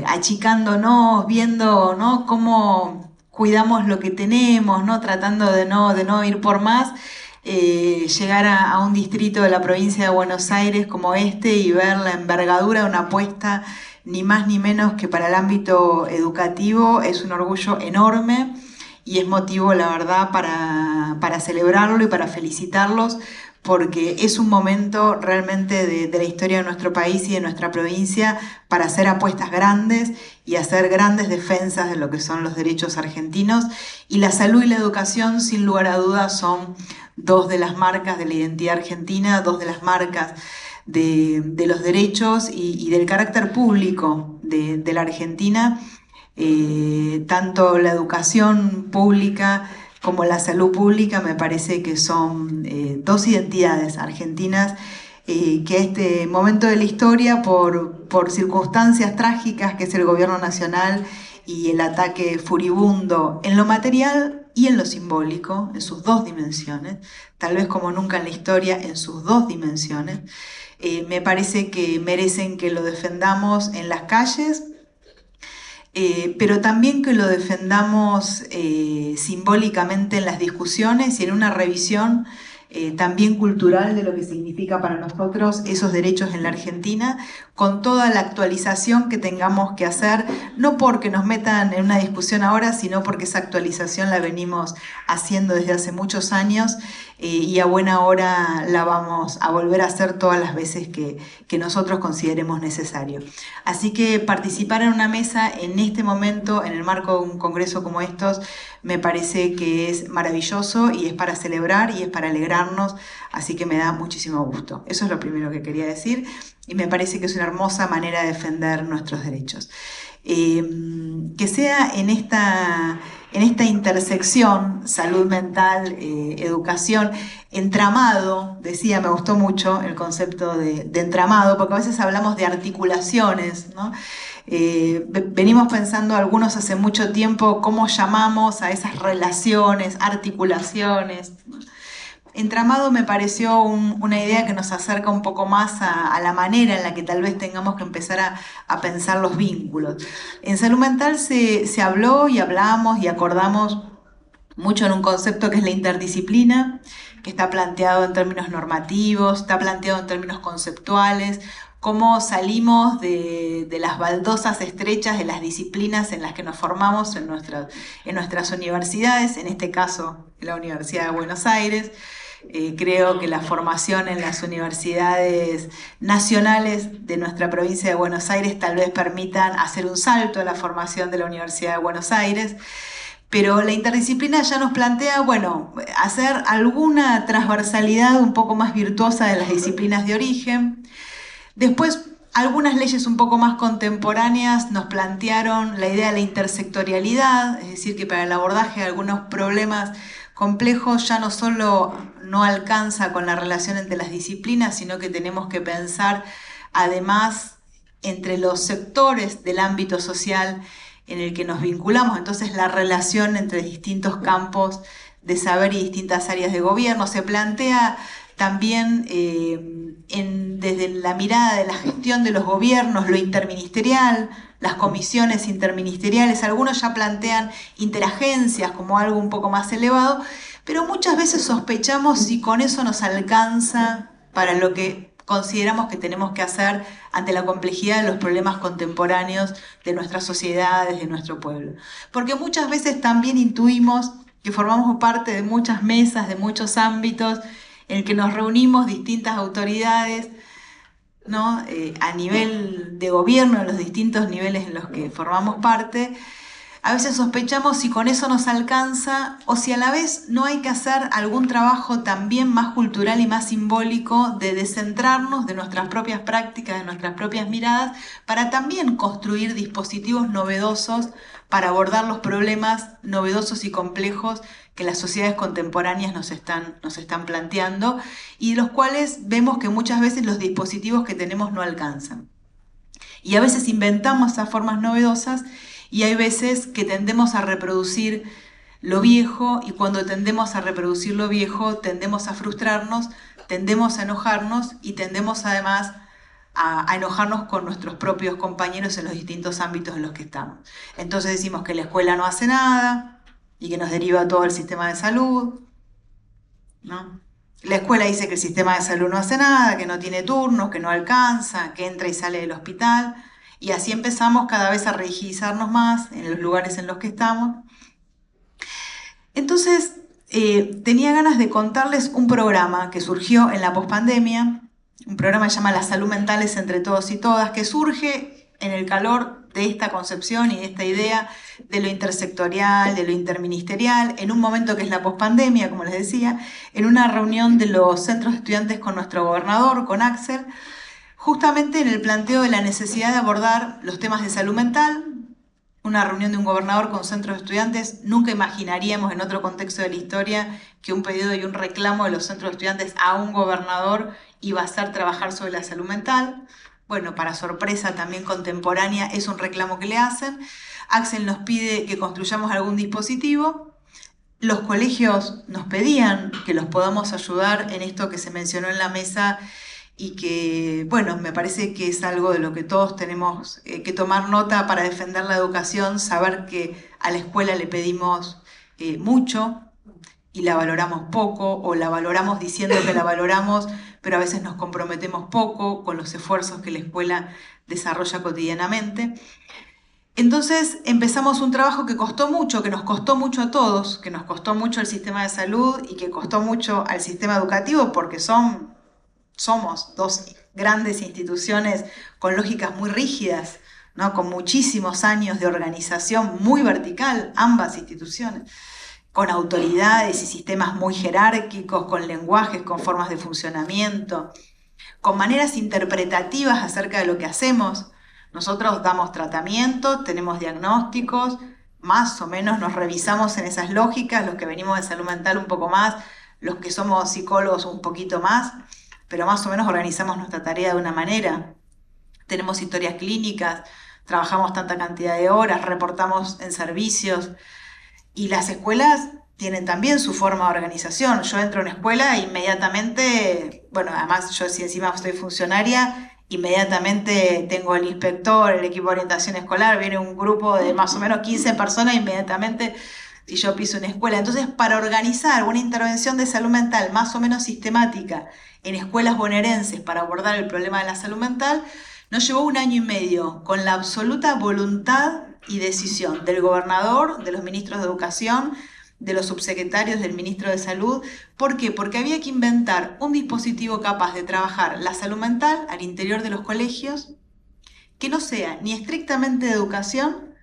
Achicándonos, viendo, ¿no? Cómo cuidamos lo que tenemos, ¿no? Tratando de no ir por más. Llegar a un distrito de la provincia de Buenos Aires como este y ver la envergadura de una apuesta ni más ni menos que para el ámbito educativo es un orgullo enorme y es motivo, la verdad, para celebrarlo y para felicitarlos, porque es un momento realmente de la historia de nuestro país y de nuestra provincia para hacer apuestas grandes y hacer grandes defensas de lo que son los derechos argentinos. Y la salud y la educación, sin lugar a dudas, son dos de las marcas de la identidad argentina, dos de las marcas de los derechos y del carácter público de la Argentina. Tanto la educación pública como la salud pública me parece que son dos identidades argentinas que a este momento de la historia, por circunstancias trágicas que es el gobierno nacional y el ataque furibundo en lo material y en lo simbólico, en sus dos dimensiones, tal vez como nunca en la historia, en sus dos dimensiones, me parece que merecen que lo defendamos en las calles, pero también que lo defendamos simbólicamente en las discusiones y en una revisión también cultural de lo que significa para nosotros esos derechos en la Argentina, con toda la actualización que tengamos que hacer, no porque nos metan en una discusión ahora, sino porque esa actualización la venimos haciendo desde hace muchos años y a buena hora la vamos a volver a hacer todas las veces que nosotros consideremos necesario. Así que participar en una mesa en este momento, en el marco de un congreso como estos, me parece que es maravilloso y es para celebrar y es para alegrarnos, así que me da muchísimo gusto. Eso es lo primero que quería decir y me parece que es una hermosa manera de defender nuestros derechos. Que sea en esta intersección, salud mental, educación, entramado, decía, me gustó mucho el concepto de entramado, porque a veces hablamos de articulaciones, ¿no? Venimos pensando algunos hace mucho tiempo cómo llamamos a esas relaciones, articulaciones, ¿no? Entramado me pareció una idea que nos acerca un poco más a la manera en la que tal vez tengamos que empezar a pensar los vínculos. En salud mental se habló y hablamos y acordamos mucho en un concepto que es la interdisciplina, que está planteado en términos normativos, está planteado en términos conceptuales, cómo salimos de las baldosas estrechas de las disciplinas en las que nos formamos en nuestras universidades, en este caso en la Universidad de Buenos Aires. Creo que la formación en las universidades nacionales de nuestra provincia de Buenos Aires tal vez permitan hacer un salto a la formación de la Universidad de Buenos Aires, pero la interdisciplina ya nos plantea, bueno, hacer alguna transversalidad un poco más virtuosa de las disciplinas de origen. Después, algunas leyes un poco más contemporáneas nos plantearon la idea de la intersectorialidad, es decir, que para el abordaje de algunos problemas complejos ya no solo no alcanza con la relación entre las disciplinas, sino que tenemos que pensar además entre los sectores del ámbito social en el que nos vinculamos, entonces la relación entre distintos campos de saber y distintas áreas de gobierno. Se plantea también desde la mirada de la gestión de los gobiernos, lo interministerial, las comisiones interministeriales. Algunos ya plantean interagencias como algo un poco más elevado, pero muchas veces sospechamos si con eso nos alcanza para lo que consideramos que tenemos que hacer ante la complejidad de los problemas contemporáneos de nuestras sociedades, de nuestro pueblo. Porque muchas veces también intuimos que formamos parte de muchas mesas, de muchos ámbitos, en el que nos reunimos distintas autoridades, ¿no? A nivel de gobierno, en los distintos niveles en los que formamos parte. A veces sospechamos si con eso nos alcanza o si a la vez no hay que hacer algún trabajo también más cultural y más simbólico de descentrarnos de nuestras propias prácticas, de nuestras propias miradas, para también construir dispositivos novedosos para abordar los problemas novedosos y complejos que las sociedades contemporáneas nos están planteando y los cuales vemos que muchas veces los dispositivos que tenemos no alcanzan. Y a veces inventamos esas formas novedosas y hay veces que tendemos a reproducir lo viejo y cuando tendemos a reproducir lo viejo tendemos a frustrarnos, tendemos a enojarnos y tendemos además a enojarnos con nuestros propios compañeros en los distintos ámbitos en los que estamos. Entonces decimos que la escuela no hace nada y que nos deriva todo el sistema de salud, ¿no? La escuela dice que el sistema de salud no hace nada, que no tiene turnos, que no alcanza, que entra y sale del hospital. Y así empezamos cada vez a rigidizarnos más en los lugares en los que estamos. Entonces, tenía ganas de contarles un programa que surgió en la pospandemia, un programa que se llama La Salud Mental es entre todos y todas, que surge en el calor de esta concepción y de esta idea de lo intersectorial, de lo interministerial, en un momento que es la pospandemia, como les decía, en una reunión de los centros de estudiantes con nuestro gobernador, con Axel, justamente en el planteo de la necesidad de abordar los temas de salud mental. Una reunión de un gobernador con centros de estudiantes, nunca imaginaríamos en otro contexto de la historia que un pedido y un reclamo de los centros de estudiantes a un gobernador iba a ser trabajar sobre la salud mental. Bueno, para sorpresa también contemporánea, es un reclamo que le hacen. Axel nos pide que construyamos algún dispositivo. Los colegios nos pedían que los podamos ayudar en esto que se mencionó en la mesa y que, bueno, me parece que es algo de lo que todos tenemos que tomar nota para defender la educación, saber que a la escuela le pedimos mucho y la valoramos poco, o la valoramos diciendo que la valoramos, pero a veces nos comprometemos poco con los esfuerzos que la escuela desarrolla cotidianamente. Entonces empezamos un trabajo que costó mucho, que nos costó mucho a todos, que nos costó mucho al sistema de salud y que costó mucho al sistema educativo, porque somos dos grandes instituciones con lógicas muy rígidas, ¿no? Con muchísimos años de organización muy vertical, ambas instituciones, con autoridades y sistemas muy jerárquicos, con lenguajes, con formas de funcionamiento, con maneras interpretativas acerca de lo que hacemos. Nosotros damos tratamientos, tenemos diagnósticos, más o menos nos revisamos en esas lógicas, los que venimos de salud mental un poco más, los que somos psicólogos un poquito más, pero más o menos organizamos nuestra tarea de una manera. Tenemos historias clínicas, trabajamos tanta cantidad de horas, reportamos en servicios, y las escuelas tienen también su forma de organización. Yo entro a una escuela e inmediatamente, bueno, además yo si encima soy funcionaria, inmediatamente tengo el inspector, el equipo de orientación escolar, viene un grupo de más o menos 15 personas inmediatamente y yo piso una escuela. Entonces, para organizar una intervención de salud mental más o menos sistemática en escuelas bonaerenses para abordar el problema de la salud mental, nos llevó 1 año y medio, con la absoluta voluntad y decisión del gobernador, de los ministros de Educación, de los subsecretarios, del ministro de Salud. ¿Por qué? Porque había que inventar un dispositivo capaz de trabajar la salud mental al interior de los colegios, que no sea ni estrictamente de educación,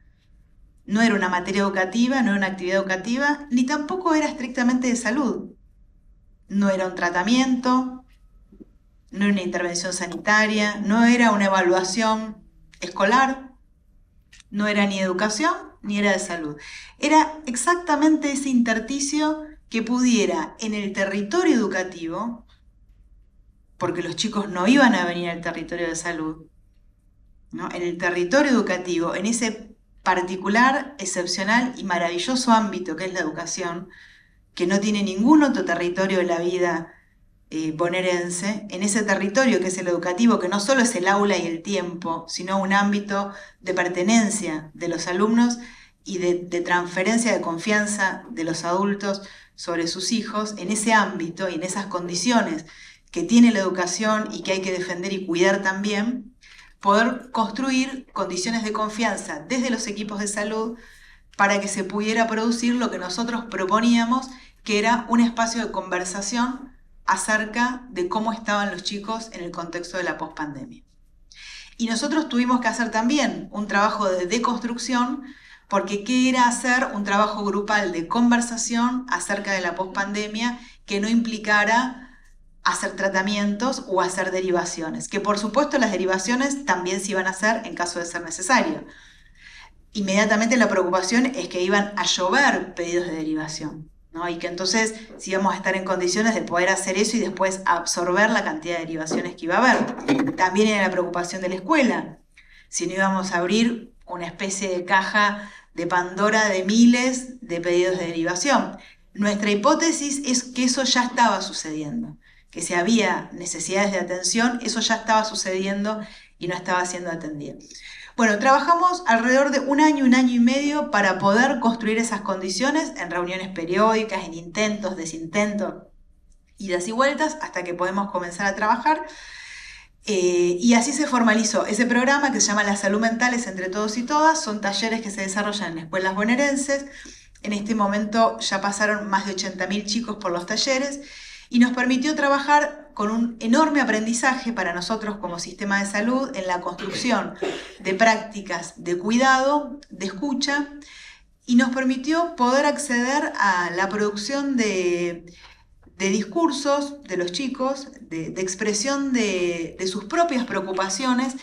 no era una materia educativa, no era una actividad educativa, ni tampoco era estrictamente de salud. No era un tratamiento, no era una intervención sanitaria, no era una evaluación escolar, no era ni educación ni era de salud. Era exactamente ese intersticio que pudiera en el territorio educativo, porque los chicos no iban a venir al territorio de salud, ¿no? En el territorio educativo, en ese particular, excepcional y maravilloso ámbito que es la educación, que no tiene ningún otro territorio de la vida bonaerense, en ese territorio que es el educativo, que no solo es el aula y el tiempo, sino un ámbito de pertenencia de los alumnos y de transferencia de confianza de los adultos sobre sus hijos, en ese ámbito y en esas condiciones que tiene la educación y que hay que defender y cuidar también, poder construir condiciones de confianza desde los equipos de salud para que se pudiera producir lo que nosotros proponíamos, que era un espacio de conversación acerca de cómo estaban los chicos en el contexto de la pospandemia. Y nosotros tuvimos que hacer también un trabajo de deconstrucción, porque ¿qué era hacer un trabajo grupal de conversación acerca de la pospandemia que no implicara hacer tratamientos o hacer derivaciones? Que por supuesto las derivaciones también se iban a hacer en caso de ser necesario. Inmediatamente la preocupación es que iban a llover pedidos de derivación, ¿no? Y que entonces si íbamos a estar en condiciones de poder hacer eso y después absorber la cantidad de derivaciones que iba a haber. También era la preocupación de la escuela, si no íbamos a abrir una especie de caja de Pandora de miles de pedidos de derivación. Nuestra hipótesis es que eso ya estaba sucediendo, que si había necesidades de atención, eso ya estaba sucediendo y no estaba siendo atendido. Bueno, trabajamos alrededor de 1 año y medio para poder construir esas condiciones en reuniones periódicas, en intentos, desintentos, idas y vueltas, hasta que podemos comenzar a trabajar. Y así se formalizó ese programa que se llama La Salud Mental es entre todos y todas. Son talleres que se desarrollan en escuelas bonaerenses. En este momento ya pasaron más de 80.000 chicos por los talleres y nos permitió trabajar con un enorme aprendizaje para nosotros como sistema de salud en la construcción de prácticas de cuidado, de escucha, y nos permitió poder acceder a la producción de discursos de los chicos, de expresión de sus propias preocupaciones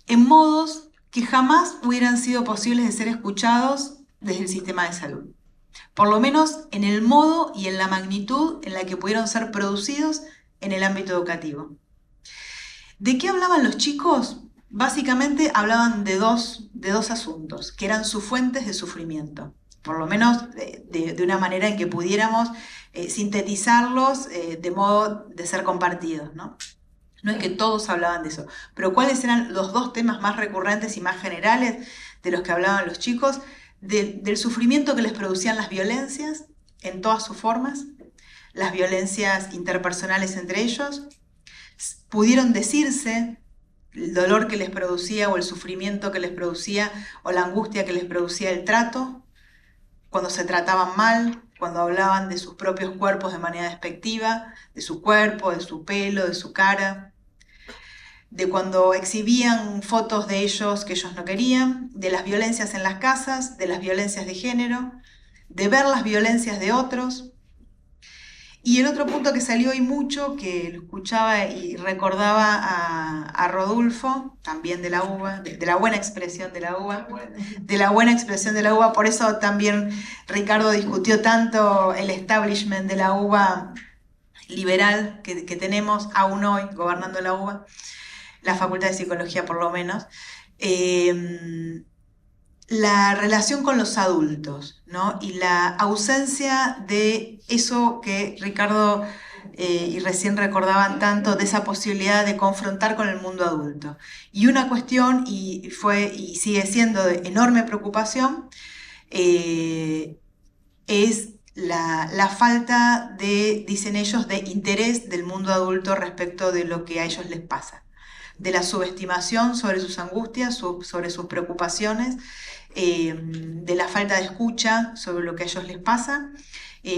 en modos que jamás hubieran sido posibles de ser escuchados desde el sistema de salud. Por lo menos en el modo y en la magnitud en la que pudieron ser producidos en el ámbito educativo. ¿De qué hablaban los chicos? Básicamente hablaban de dos asuntos, que eran sus fuentes de sufrimiento. Por lo menos de una manera en que pudiéramos sintetizarlos de modo de ser compartidos, ¿no? No es que todos hablaban de eso, pero ¿cuáles eran los dos temas más recurrentes y más generales de los que hablaban los chicos? Del sufrimiento que les producían las violencias en todas sus formas, las violencias interpersonales entre ellos. Pudieron decirse el dolor que les producía o el sufrimiento que les producía o la angustia que les producía el trato, cuando se trataban mal, cuando hablaban de sus propios cuerpos de manera despectiva, de su cuerpo, de su pelo, de su cara, de cuando exhibían fotos de ellos que ellos no querían, de las violencias en las casas, de las violencias de género, de ver las violencias de otros. Y el otro punto que salió hoy mucho, que lo escuchaba y recordaba a Rodolfo, también de la UBA, de la buena expresión de la UBA, de la buena expresión de la UBA, por eso también Ricardo discutió tanto el establishment de la UBA liberal que tenemos aún hoy gobernando la UBA, la Facultad de Psicología por lo menos, la relación con los adultos, ¿no? Y la ausencia de eso que Ricardo y recién recordaban tanto, de esa posibilidad de confrontar con el mundo adulto. Y una cuestión, y sigue siendo de enorme preocupación, es la falta de, dicen ellos, de interés del mundo adulto respecto de lo que a ellos les pasa, de la subestimación sobre sus angustias, sobre sus preocupaciones, de la falta de escucha sobre lo que a ellos les pasa.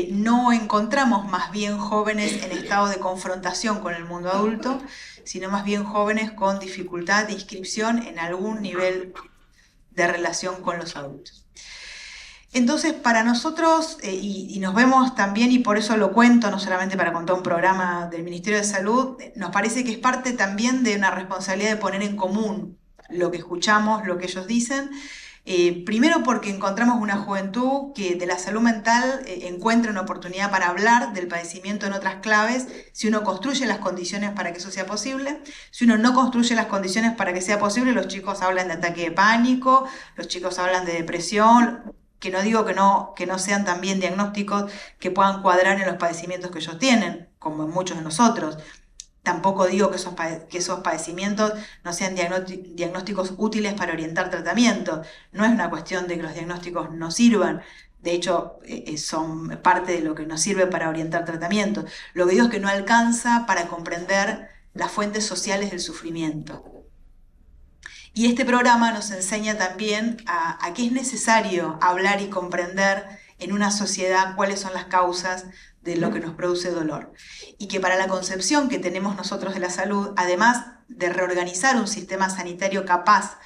No encontramos más bien jóvenes en estado de confrontación con el mundo adulto, sino más bien jóvenes con dificultad de inscripción en algún nivel de relación con los adultos. Entonces, para nosotros, y nos vemos también, y por eso lo cuento, no solamente para contar un programa del Ministerio de Salud, nos parece que es parte también de una responsabilidad de poner en común lo que escuchamos, lo que ellos dicen. Primero porque encontramos una juventud que de la salud mental encuentra una oportunidad para hablar del padecimiento en otras claves, si uno construye las condiciones para que eso sea posible. Si uno no construye las condiciones para que sea posible, los chicos hablan de ataque de pánico, los chicos hablan de depresión, que no digo que no sean también diagnósticos que puedan cuadrar en los padecimientos que ellos tienen, como en muchos de nosotros. Tampoco digo que esos padecimientos no sean diagnósticos útiles para orientar tratamiento. No es una cuestión de que los diagnósticos no sirvan. De hecho, son parte de lo que nos sirve para orientar tratamiento. Lo que digo es que no alcanza para comprender las fuentes sociales del sufrimiento. Y este programa nos enseña también a que es necesario hablar y comprender en una sociedad cuáles son las causas de lo que nos produce dolor. Y que para la concepción que tenemos nosotros de la salud, además de reorganizar un sistema sanitario capaz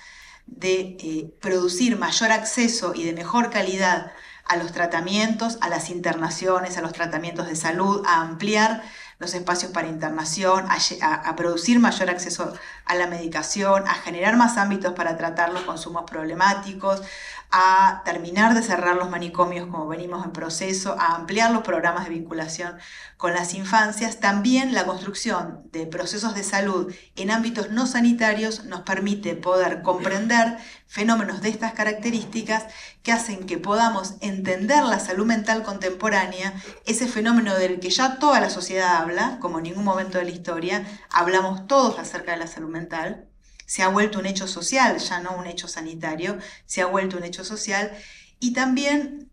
de producir mayor acceso y de mejor calidad a los tratamientos, a las internaciones, a los tratamientos de salud, a ampliar los espacios para internación, a producir mayor acceso a la medicación, a generar más ámbitos para tratar los consumos problemáticos, a terminar de cerrar los manicomios como venimos en proceso, a ampliar los programas de vinculación con las infancias. También la construcción de procesos de salud en ámbitos no sanitarios nos permite poder comprender fenómenos de estas características que hacen que podamos entender la salud mental contemporánea, ese fenómeno del que ya toda la sociedad habla, como en ningún momento de la historia, hablamos todos acerca de la salud mental. Se ha vuelto un hecho social, ya no un hecho sanitario, se ha vuelto un hecho social. Y también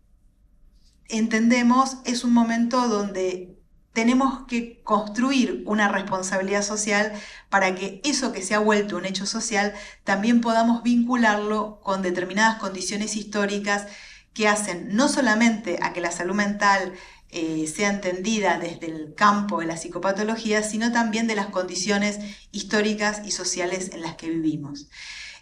entendemos, es un momento donde tenemos que construir una responsabilidad social para que eso que se ha vuelto un hecho social también podamos vincularlo con determinadas condiciones históricas que hacen no solamente a que la salud mental sea entendida desde el campo de la psicopatología, sino también de las condiciones históricas y sociales en las que vivimos.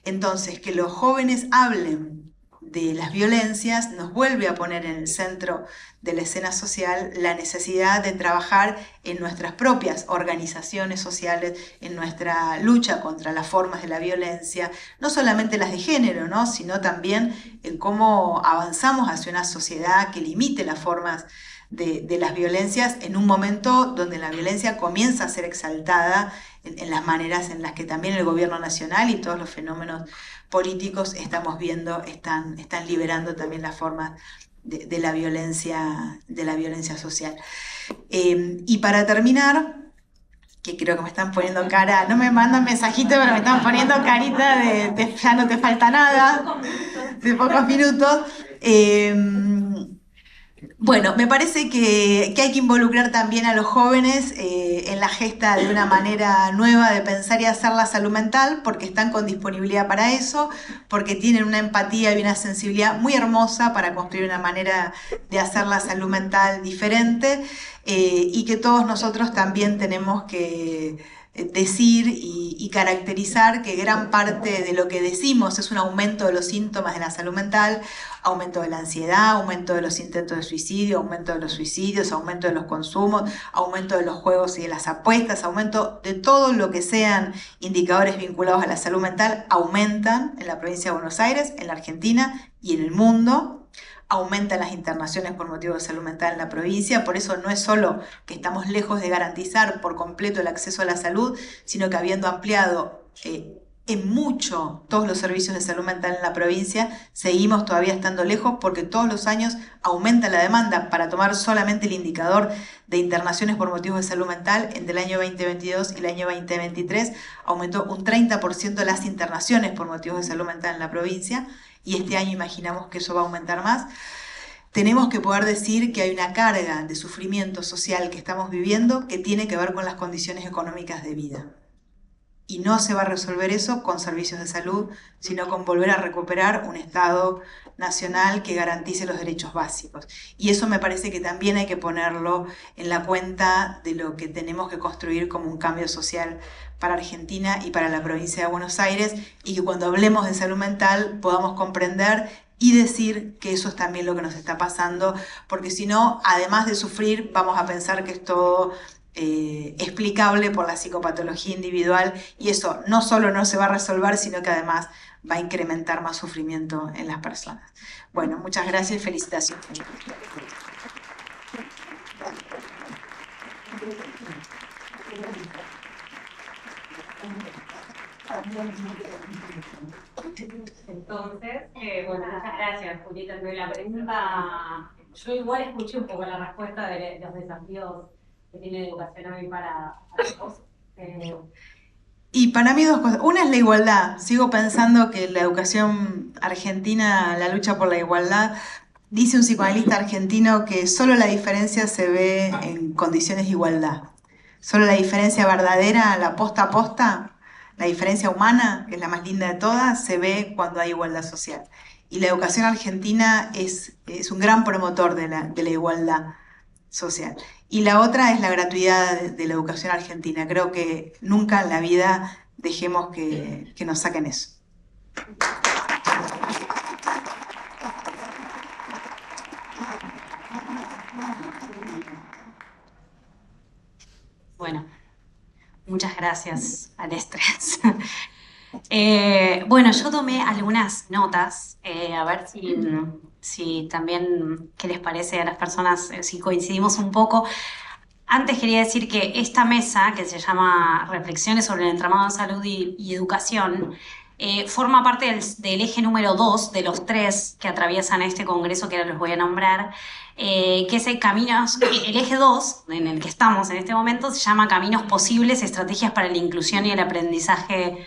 Entonces, que los jóvenes hablen de las violencias nos vuelve a poner en el centro de la escena social la necesidad de trabajar en nuestras propias organizaciones sociales, en nuestra lucha contra las formas de la violencia, no solamente las de género, ¿no? Sino también en cómo avanzamos hacia una sociedad que limite las formas de las violencias en un momento donde la violencia comienza a ser exaltada en las maneras en las que también el gobierno nacional y todos los fenómenos políticos estamos viendo, están liberando también las formas de la violencia social. Y para terminar, que creo que me están poniendo cara, no me mandan mensajito, pero me están poniendo carita de ya no te falta nada, de pocos minutos. Bueno, me parece que hay que involucrar también a los jóvenes en la gesta de una manera nueva de pensar y hacer la salud mental, porque están con disponibilidad para eso, porque tienen una empatía y una sensibilidad muy hermosa para construir una manera de hacer la salud mental diferente, y que todos nosotros también tenemos que decir y caracterizar que gran parte de lo que decimos es un aumento de los síntomas de la salud mental, aumento de la ansiedad, aumento de los intentos de suicidio, aumento de los suicidios, aumento de los consumos, aumento de los juegos y de las apuestas, aumento de todo lo que sean indicadores vinculados a la salud mental, aumentan en la provincia de Buenos Aires, en la Argentina y en el mundo. Aumentan las internaciones por motivo de salud mental en la provincia, por eso no es solo que estamos lejos de garantizar por completo el acceso a la salud, sino que habiendo ampliado en mucho todos los servicios de salud mental en la provincia, seguimos todavía estando lejos porque todos los años aumenta la demanda. Para tomar solamente el indicador de internaciones por motivos de salud mental, entre el año 2022 y el año 2023 aumentó un 30% las internaciones por motivos de salud mental en la provincia, y este año imaginamos que eso va a aumentar más. Tenemos que poder decir que hay una carga de sufrimiento social que estamos viviendo que tiene que ver con las condiciones económicas de vida. Y no se va a resolver eso con servicios de salud, sino con volver a recuperar un Estado nacional que garantice los derechos básicos. Y eso me parece que también hay que ponerlo en la cuenta de lo que tenemos que construir como un cambio social para Argentina y para la provincia de Buenos Aires, y que cuando hablemos de salud mental podamos comprender y decir que eso es también lo que nos está pasando, porque si no, además de sufrir, vamos a pensar que es todo explicable por la psicopatología individual, y eso no solo no se va a resolver, sino que además va a incrementar más sufrimiento en las personas. Bueno, muchas gracias y felicitaciones. Entonces, bueno, muchas gracias, Julieta. La pregunta, yo igual escuché un poco la respuesta de los desafíos que tiene educación hoy para vos. Y para mí dos cosas. Una es la igualdad. Sigo pensando que la educación argentina, la lucha por la igualdad, dice un psicoanalista argentino que solo la diferencia se ve en condiciones de igualdad. Solo la diferencia verdadera, la posta a posta, la diferencia humana, que es la más linda de todas, se ve cuando hay igualdad social. Y la educación argentina es un gran promotor de la igualdad social. Y la otra es la gratuidad de la educación argentina. Creo que nunca en la vida dejemos que nos saquen eso. Bueno, muchas gracias al estrés. Bueno, yo tomé algunas notas, a ver si también, ¿qué les parece a las personas? Si coincidimos un poco. Antes quería decir que esta mesa, que se llama Reflexiones sobre el entramado de salud y educación, forma parte del eje número 2 de los 3 que atraviesan este congreso, que ahora los voy a nombrar, que es el eje 2 en el que estamos en este momento, se llama Caminos Posibles, Estrategias para la Inclusión y el Aprendizaje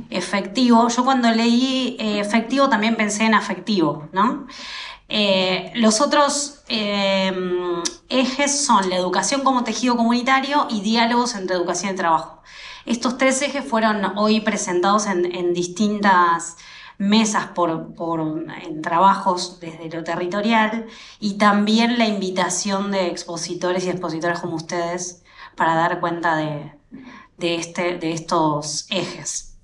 Efectivo. Yo cuando leí efectivo también pensé en afectivo, ¿no? Los otros ejes son la educación como tejido comunitario y diálogos entre educación y trabajo. Estos 3 ejes fueron hoy presentados en distintas mesas en trabajos desde lo territorial, y también la invitación de expositores y expositoras como ustedes para dar cuenta de estos ejes.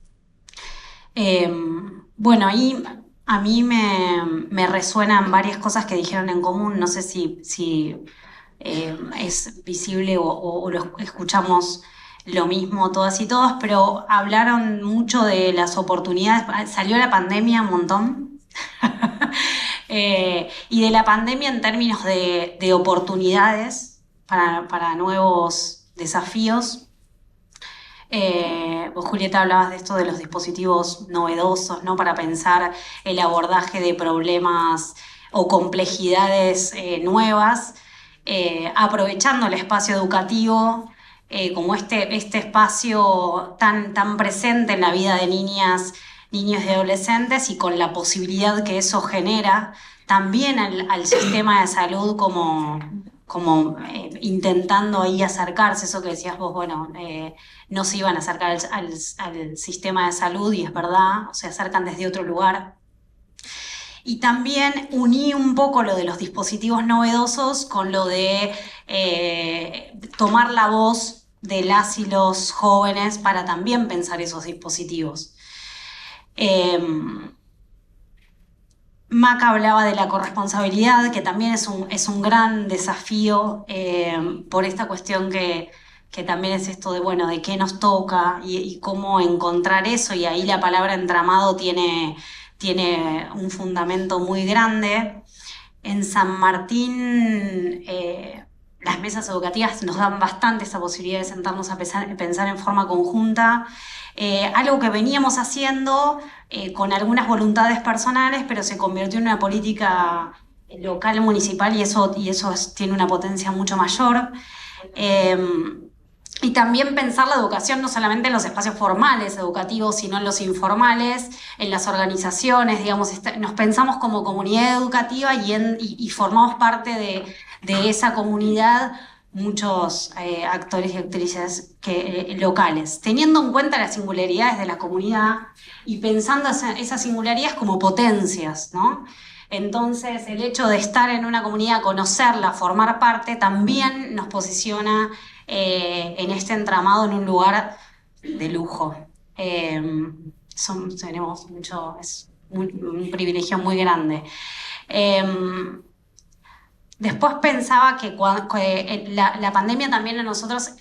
Bueno, ahí a mí me resuenan varias cosas que dijeron en común. No sé si es visible o lo escuchamos lo mismo todas y todos, pero hablaron mucho de las oportunidades. Salió la pandemia un montón. Y de la pandemia en términos de oportunidades para nuevos desafíos. Vos, Julieta, hablabas de esto de los dispositivos novedosos, ¿no? Para pensar el abordaje de problemas o complejidades nuevas, aprovechando el espacio educativo como este espacio tan presente en la vida de niñas, niños y adolescentes, y con la posibilidad que eso genera también al sistema de salud como intentando ahí acercarse, eso que decías vos, bueno, no se iban a acercar al sistema de salud, y es verdad, se acercan desde otro lugar. Y también uní un poco lo de los dispositivos novedosos con lo de tomar la voz de las y los jóvenes para también pensar esos dispositivos. Maca hablaba de la corresponsabilidad, que también es un gran desafío por esta cuestión que también es esto de, bueno, de qué nos toca y cómo encontrar eso, y ahí la palabra entramado tiene un fundamento muy grande. En San Martín las mesas educativas nos dan bastante esa posibilidad de sentarnos a pensar en forma conjunta, algo que veníamos haciendo con algunas voluntades personales, pero se convirtió en una política local, municipal, y eso tiene una potencia mucho mayor. Y también pensar la educación no solamente en los espacios formales educativos, sino en los informales, en las organizaciones, digamos, nos pensamos como comunidad educativa y formamos parte de esa comunidad muchos actores y actrices locales, teniendo en cuenta las singularidades de la comunidad y pensando esas singularidades como potencias, ¿no? Entonces, el hecho de estar en una comunidad, conocerla, formar parte, también nos posiciona en este entramado en un lugar de lujo. Tenemos mucho, es un privilegio muy grande. Después pensaba que la pandemia también nosotros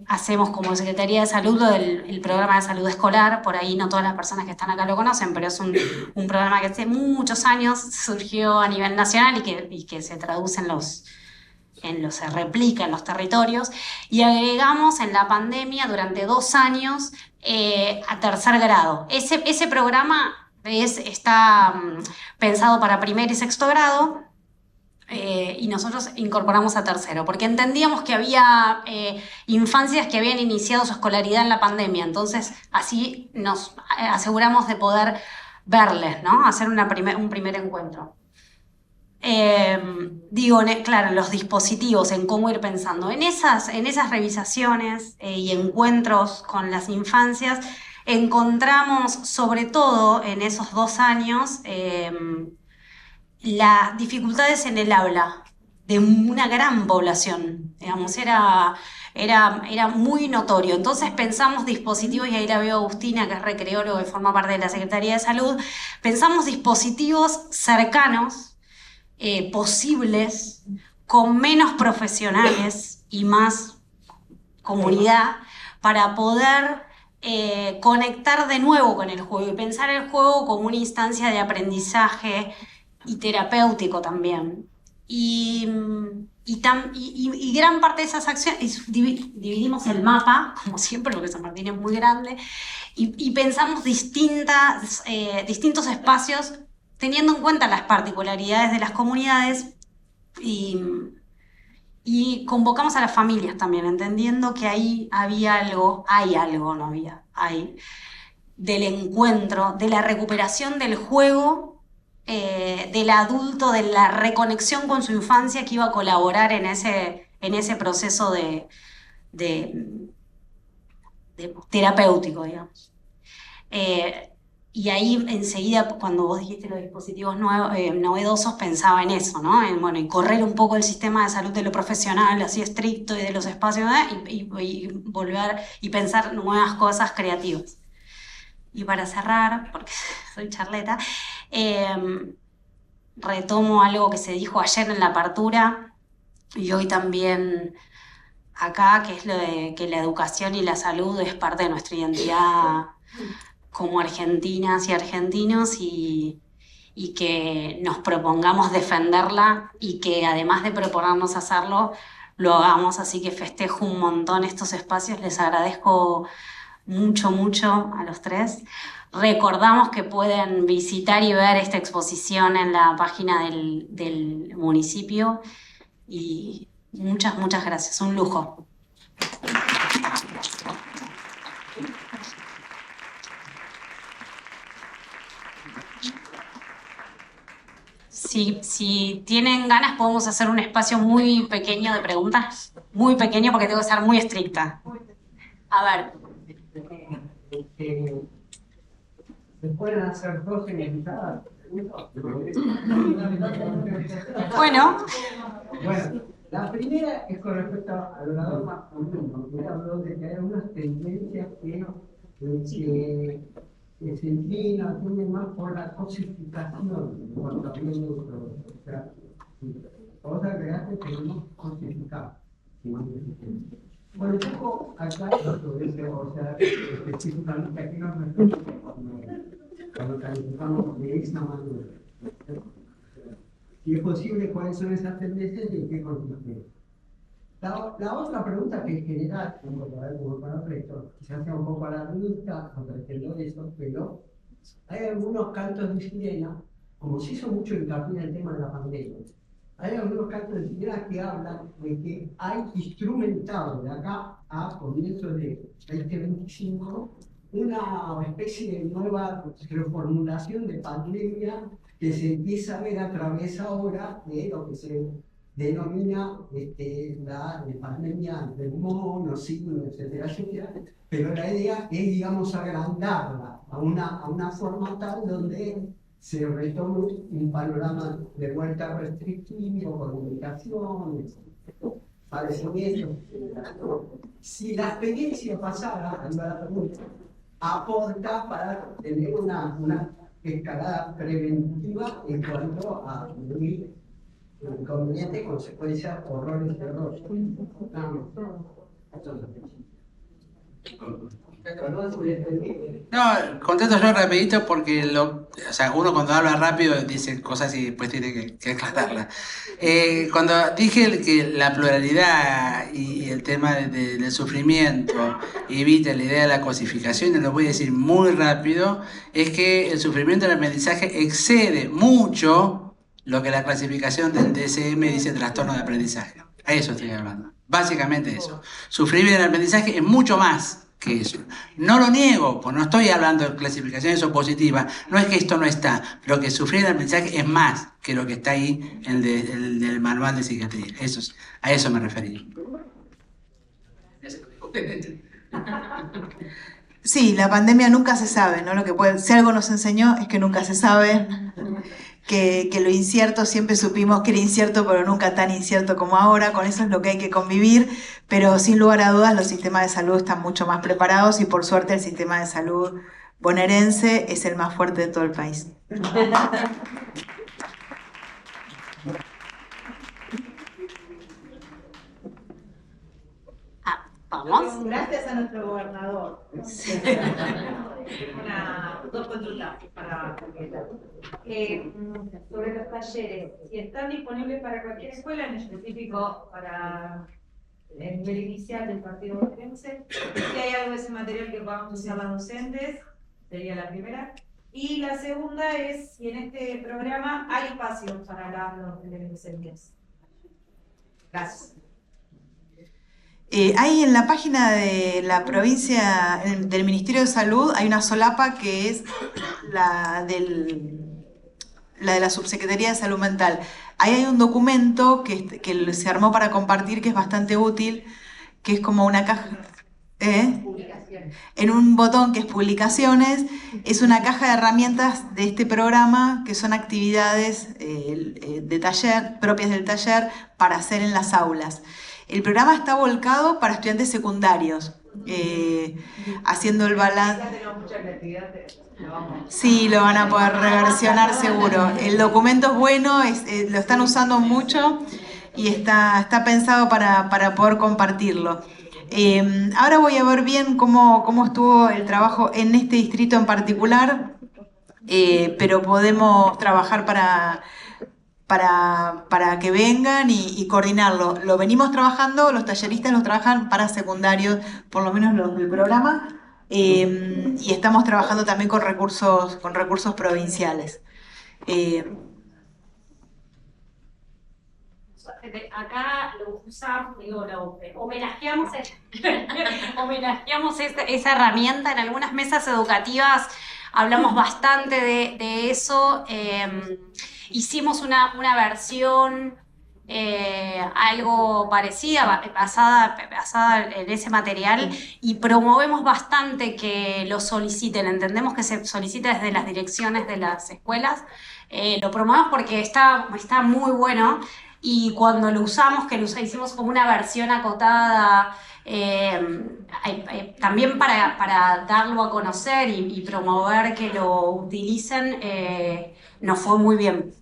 hacemos como Secretaría de Salud el programa de salud escolar. Por ahí no todas las personas que están acá lo conocen, pero es un programa que hace muchos años surgió a nivel nacional y que se traduce se replica en los territorios, y agregamos en la pandemia durante 2 años a 3er grado. Ese programa está pensado para 1er y 6º grado, y nosotros incorporamos a 3º, porque entendíamos que había infancias que habían iniciado su escolaridad en la pandemia, entonces así nos aseguramos de poder verles, ¿no? Hacer un primer encuentro. Claro, los dispositivos, en cómo ir pensando. En esas revisaciones y encuentros con las infancias, encontramos, sobre todo en esos 2 años, las dificultades en el habla de una gran población, digamos, era muy notorio. Entonces pensamos dispositivos, y ahí la veo a Agustina, que es recreólogo y forma parte de la Secretaría de Salud, pensamos dispositivos cercanos, posibles, con menos profesionales y más comunidad, para poder conectar de nuevo con el juego y pensar el juego como una instancia de aprendizaje y terapéutico también. Y gran parte de esas acciones, dividimos el mapa, como siempre, porque San Martín es muy grande, y pensamos distintos espacios teniendo en cuenta las particularidades de las comunidades, y convocamos a las familias también, entendiendo que ahí hay del encuentro, de la recuperación del juego del adulto, de la reconexión con su infancia que iba a colaborar en ese proceso de terapéutico, digamos. Y ahí enseguida, cuando vos dijiste los dispositivos novedosos, pensaba en eso, ¿no? En correr un poco el sistema de salud de lo profesional, así estricto, y de los espacios, y volver y pensar nuevas cosas creativas. Y para cerrar, porque soy charleta, retomo algo que se dijo ayer en la apertura y hoy también acá, que es lo de que la educación y la salud es parte de nuestra identidad como argentinas y argentinos, y que nos propongamos defenderla y que además de proponernos hacerlo, lo hagamos. Así que festejo un montón estos espacios, les agradezco mucho, mucho a los tres. Recordamos que pueden visitar y ver esta exposición en la página del municipio, y muchas, muchas gracias, un lujo. Si tienen ganas, podemos hacer un espacio muy pequeño de preguntas, muy pequeño porque tengo que ser muy estricta. A ver. ¿Se pueden hacer dos invitadas? Bueno, la primera es con respecto al orador masculino, que habló de que hay unas tendencias que se inclinan, tienden más por la cosificación, cuando viene o sea, vos agregaste que no cosificar. Bueno, un poco acá, o sea, específicamente aquí nos referimos cuando calificamos de esa manera. Si es posible, ¿cuáles son esas tendencias y en qué consisten? La otra pregunta que en general, como para el resto, quizás sea un poco alarmista, no pretendo eso, pero hay algunos cantos de sirena, como se hizo mucho hincapié en el tema de la pandemia. Hay algunos cantos de sirena que hablan de que hay instrumentado de acá a comienzos de 2025 una especie de nueva reformulación de pandemia que se empieza a ver a través ahora de lo que se denomina la pandemia del mono, signo, etcétera, etcétera. Pero la idea es, digamos, agrandarla a una forma tal donde se retome un panorama de vuelta restrictivo, comunicaciones, padecimientos. Si la experiencia pasada, aporta para tener una escalada preventiva en cuanto a muy inconvenientes, consecuencias, horrores y errores. No, contesto yo rapidito porque uno cuando habla rápido dice cosas y después tiene que aclararlas. Cuando dije que la pluralidad y el tema del sufrimiento evita la idea de la cosificación, y lo voy a decir muy rápido, es que el sufrimiento del aprendizaje excede mucho lo que la clasificación del DSM dice trastorno de aprendizaje. A eso estoy hablando. Básicamente eso. Sufrir en el aprendizaje es mucho más que eso. No lo niego, pues no estoy hablando de clasificaciones opositivas, no es que esto no está, pero que sufrir el aprendizaje es más que lo que está ahí en el del manual de psiquiatría. A eso me refería. Sí, la pandemia nunca se sabe, ¿no? Si algo nos enseñó es que nunca se sabe, que lo incierto siempre supimos que era incierto, pero nunca tan incierto como ahora. Con eso es lo que hay que convivir, pero sin lugar a dudas los sistemas de salud están mucho más preparados y por suerte el sistema de salud bonaerense es el más fuerte de todo el país. Vamos. Gracias a nuestro gobernador. Dos consultas para sobre los talleres. Si están disponibles para cualquier escuela, en específico para el nivel inicial del partido bonaerense. Si hay algo de ese material que podamos usar las docentes, sería la primera. Y la segunda es si en este programa hay espacio para los adolescentes. Gracias. Hay en la página de la provincia, del Ministerio de Salud, hay una solapa que es la del la de la Subsecretaría de Salud Mental. Ahí hay un documento que se armó para compartir que es bastante útil, que es como una caja... En un botón que es publicaciones, es una caja de herramientas de este programa que son actividades de taller, propias del taller para hacer en las aulas. El programa está volcado para estudiantes secundarios, haciendo el balance. Sí, lo van a poder reversionar seguro. El documento es bueno, lo están usando mucho y está pensado para poder compartirlo. Ahora voy a ver bien cómo estuvo el trabajo en este distrito en particular, pero podemos trabajar para que vengan y coordinarlo. Lo venimos trabajando, los talleristas lo trabajan para secundarios, por lo menos los del programa, y estamos trabajando también con recursos provinciales. Acá lo usamos, homenajeamos, homenajeamos esa herramienta en algunas mesas educativas, hablamos bastante de eso, hicimos una versión algo parecida, basada en ese material, y promovemos bastante que lo soliciten. Entendemos que se solicita desde las direcciones de las escuelas, lo promovemos porque está muy bueno. Y cuando lo usamos, hicimos como una versión acotada, también para darlo a conocer y promover que lo utilicen, nos fue muy bien.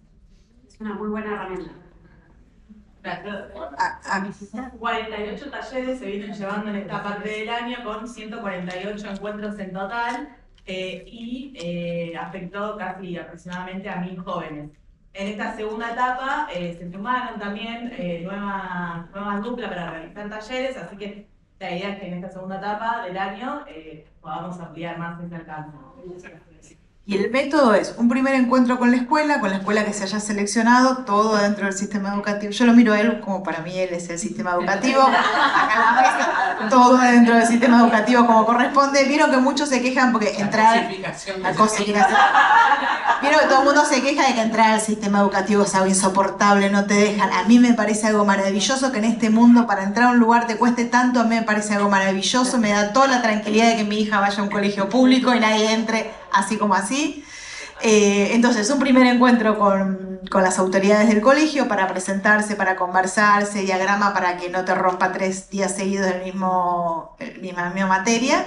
Es una muy buena herramienta. 48 talleres se vienen llevando en esta parte del año con 148 encuentros en total y afectó casi aproximadamente a 1000 jóvenes. En esta segunda etapa se sumaron también nuevas duplas para realizar talleres, así que la idea es que en esta segunda etapa del año podamos ampliar más ese alcance. Y el método es un primer encuentro con la escuela que se haya seleccionado, todo dentro del sistema educativo. Yo lo miro a él como para mí él es el sistema educativo, todo dentro del sistema educativo como corresponde. Vieron que muchos se quejan porque entrar... La cosificación. Vieron que todo el mundo se queja de que entrar al sistema educativo es algo insoportable, no te dejan. A mí me parece algo maravilloso que en este mundo para entrar a un lugar te cueste tanto, a mí me parece algo maravilloso, me da toda la tranquilidad de que mi hija vaya a un colegio público y nadie entre así como así. Entonces, un primer encuentro con las autoridades del colegio para presentarse, para conversarse, diagrama para que no te rompa 3 días seguidos la misma materia.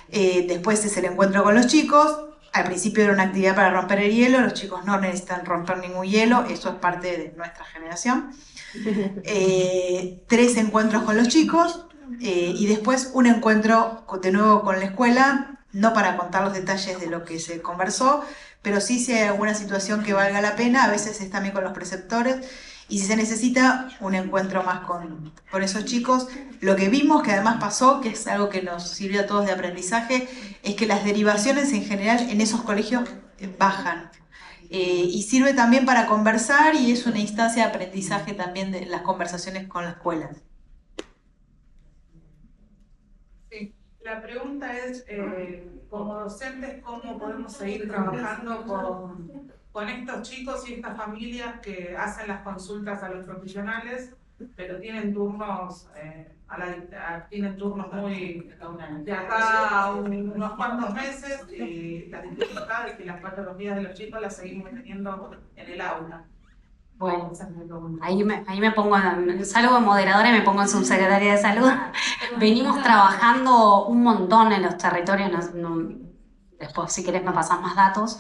Después es el encuentro con los chicos. Al principio era una actividad para romper el hielo, los chicos no necesitan romper ningún hielo, eso es parte de nuestra generación. 3 encuentros con los chicos y después un encuentro de nuevo con la escuela, no para contar los detalles de lo que se conversó, pero sí si hay alguna situación que valga la pena, a veces es también con los preceptores, y si se necesita un encuentro más con esos chicos. Lo que vimos que además pasó, que es algo que nos sirvió a todos de aprendizaje, es que las derivaciones en general en esos colegios bajan. Y sirve también para conversar y es una instancia de aprendizaje también de las conversaciones con la escuela. Sí, la pregunta es, como docentes, ¿cómo podemos seguir trabajando con estos chicos y estas familias que hacen las consultas a los profesionales, pero tienen turnos muy de acá a unos cuantos meses, y las dificultades y las patologías de los chicos las seguimos teniendo en el aula? Bueno, ahí me pongo, salgo de moderadora y me pongo en subsecretaria de salud. Venimos trabajando un montón en los territorios, después si querés me pasás más datos.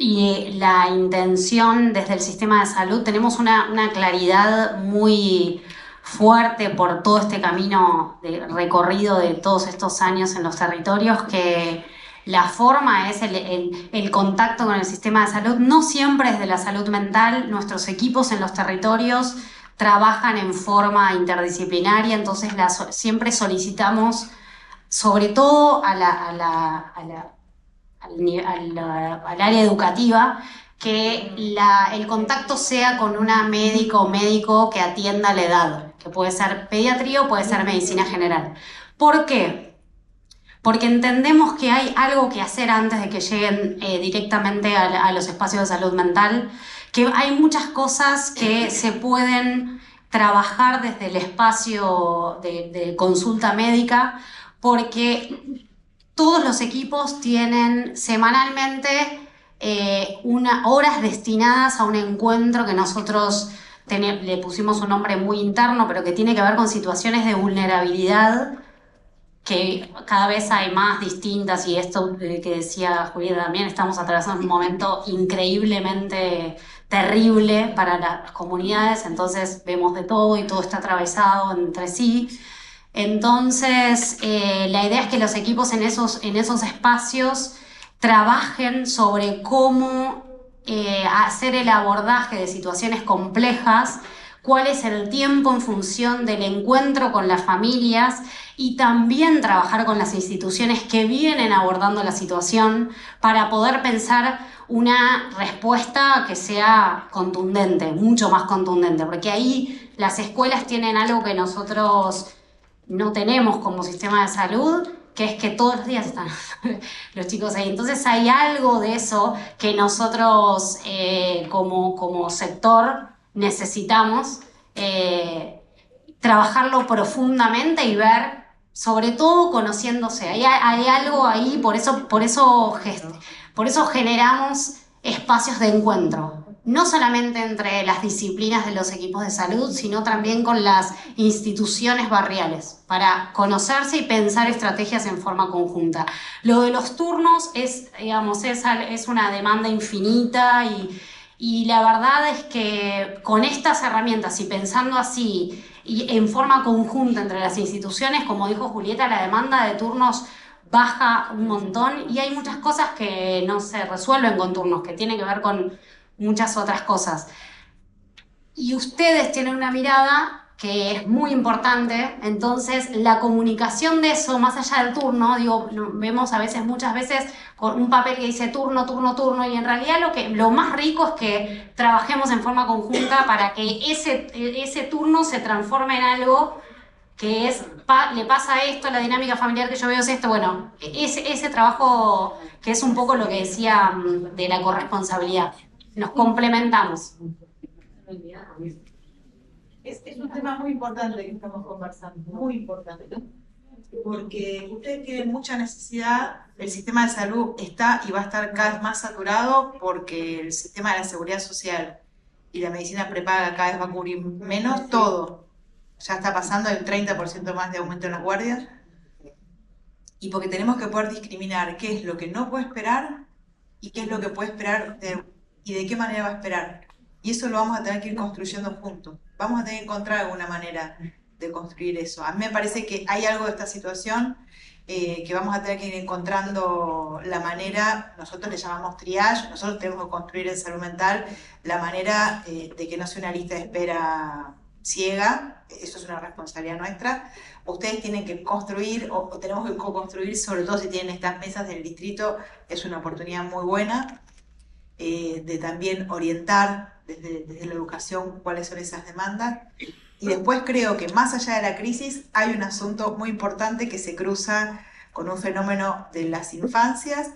Y la intención desde el sistema de salud, tenemos una claridad muy fuerte por todo este camino de recorrido de todos estos años en los territorios, que la forma es el contacto con el sistema de salud. No siempre es de la salud mental, nuestros equipos en los territorios trabajan en forma interdisciplinaria, entonces siempre solicitamos, sobre todo al área educativa, que el contacto sea con una médico o médico que atienda la edad, que puede ser pediatría o puede ser medicina general. ¿Por qué? porque entendemos que hay algo que hacer antes de que lleguen directamente a los espacios de salud mental, que hay muchas cosas que se pueden trabajar desde el espacio de consulta médica, porque todos los equipos tienen semanalmente horas destinadas a un encuentro que nosotros le pusimos un nombre muy interno, pero que tiene que ver con situaciones de vulnerabilidad que cada vez hay más distintas, y esto que decía Julieta también, estamos atravesando un momento increíblemente terrible para las comunidades, entonces vemos de todo y todo está atravesado entre sí. Entonces, la idea es que los equipos en esos espacios trabajen sobre cómo hacer el abordaje de situaciones complejas, cuál es el tiempo en función del encuentro con las familias, y también trabajar con las instituciones que vienen abordando la situación para poder pensar una respuesta que sea contundente, mucho más contundente, porque ahí las escuelas tienen algo que nosotros no tenemos como sistema de salud, que es que todos los días están los chicos ahí. Entonces hay algo de eso que nosotros como sector necesitamos trabajarlo profundamente y ver, sobre todo conociéndose. Hay algo ahí, por eso generamos espacios de encuentro, no solamente entre las disciplinas de los equipos de salud, sino también con las instituciones barriales, para conocerse y pensar estrategias en forma conjunta. Lo de los turnos es una demanda infinita, y la verdad es que con estas herramientas y pensando así y en forma conjunta entre las instituciones, como dijo Julieta, la demanda de turnos baja un montón, y hay muchas cosas que no se resuelven con turnos, que tienen que ver con muchas otras cosas. Y ustedes tienen una mirada que es muy importante, entonces la comunicación de eso, más allá del turno, vemos muchas veces con un papel que dice turno, turno, turno, y en realidad lo más rico es que trabajemos en forma conjunta para que ese turno se transforme en algo que es, le pasa esto, la dinámica familiar que yo veo es esto, bueno, ese trabajo que es un poco lo que decía de la corresponsabilidad, nos complementamos. Es un tema muy importante que estamos conversando, muy importante, porque ustedes tienen mucha necesidad, el sistema de salud está y va a estar cada vez más saturado, porque el sistema de la seguridad social y la medicina prepaga cada vez va a cubrir menos todo. Ya está pasando el 30% más de aumento en las guardias, y porque tenemos que poder discriminar qué es lo que no puede esperar y qué es lo que puede esperar y de qué manera va a esperar. Y eso lo vamos a tener que ir construyendo juntos. Vamos a tener que encontrar alguna manera de construir eso. A mí me parece que hay algo de esta situación que vamos a tener que ir encontrando la manera, nosotros le llamamos triage, nosotros tenemos que construir en salud mental la manera de que no sea una lista de espera ciega, eso es una responsabilidad nuestra. Ustedes tienen que construir, o tenemos que co-construir, sobre todo si tienen estas mesas del distrito, es una oportunidad muy buena de también orientar desde la educación cuáles son esas demandas. Y después creo que más allá de la crisis hay un asunto muy importante que se cruza con un fenómeno de las infancias,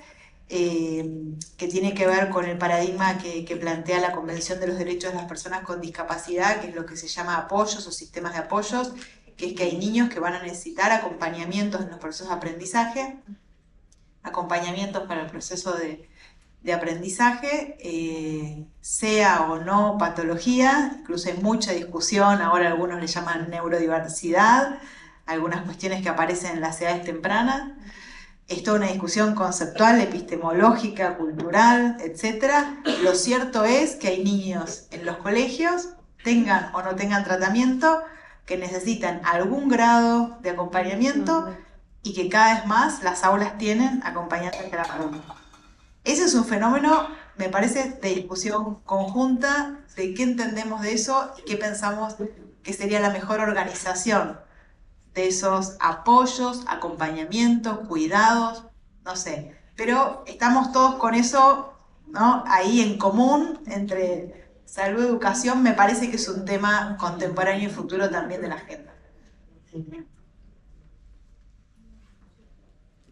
que tiene que ver con el paradigma que plantea la Convención de los Derechos de las Personas con Discapacidad, que es lo que se llama apoyos o sistemas de apoyos, que es que hay niños que van a necesitar acompañamientos en los procesos de aprendizaje, acompañamientos para el proceso de aprendizaje, sea o no patología. Incluso hay mucha discusión, ahora algunos le llaman neurodiversidad, algunas cuestiones que aparecen en las edades tempranas. Es toda una discusión conceptual, epistemológica, cultural, etc. Lo cierto es que hay niños en los colegios, tengan o no tengan tratamiento, que necesitan algún grado de acompañamiento, y que cada vez más las aulas tienen acompañantes terapéuticos. Ese es un fenómeno, me parece, de discusión conjunta de qué entendemos de eso y qué pensamos que sería la mejor organización de esos apoyos, acompañamientos, cuidados, no sé. Pero estamos todos con eso, ¿no?, ahí en común, entre salud y educación. Me parece que es un tema contemporáneo y futuro también de la agenda.